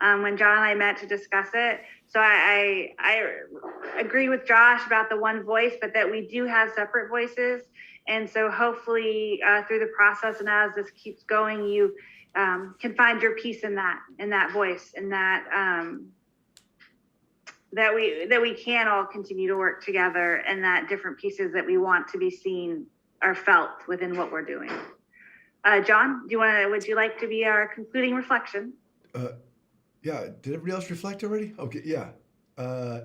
when John and I met to discuss it. So I agree with Josh about the one voice, but that we do have separate voices. And so hopefully through the process and as this keeps going, you can find your piece in that voice, and that we can all continue to work together, and that different pieces that we want to be seen are felt within what we're doing. John, would you like to be our concluding reflection? Yeah. Did everybody else reflect already? Okay. Yeah. I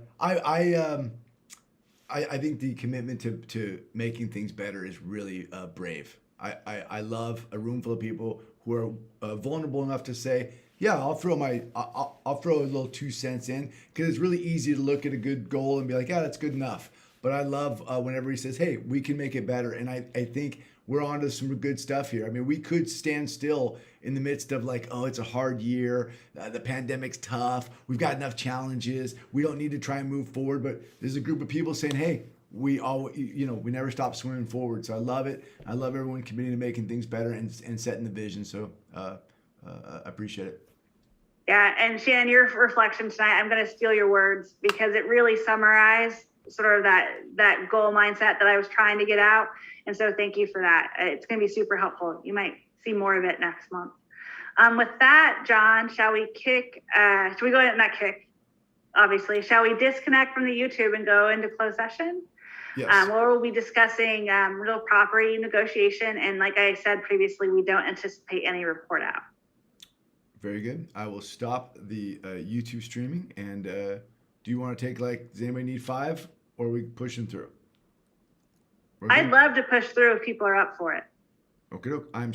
think the commitment to making things better is really brave. I love a room full of people who are vulnerable enough to say, yeah, I'll throw a little 2 cents in, because it's really easy to look at a good goal and be like, yeah, that's good enough. But I love when everybody says, hey, we can make it better. And I think we're on to some good stuff here. I mean, we could stand still in the midst of like, oh, it's a hard year. The pandemic's tough. We've got enough challenges. We don't need to try and move forward. But there's a group of people saying, hey, we all, you know, we never stop swimming forward. So I love it. I love everyone committing to making things better and setting the vision. So I appreciate it. Yeah, and Shannon, your reflection tonight, I'm going to steal your words because it really summarized sort of that goal mindset that I was trying to get out. And so thank you for that. It's going to be super helpful. You might see more of it next month. With that, John, shall we should we go ahead and not kick, obviously, shall we disconnect from the YouTube and go into closed session? Yes. Where we'll be discussing real property negotiation. And like I said previously, we don't anticipate any report out. Very good. I will stop the YouTube streaming. And do you want to take does anybody need 5 or are we pushing through? I'd love to push through if people are up for it. Okay. I'm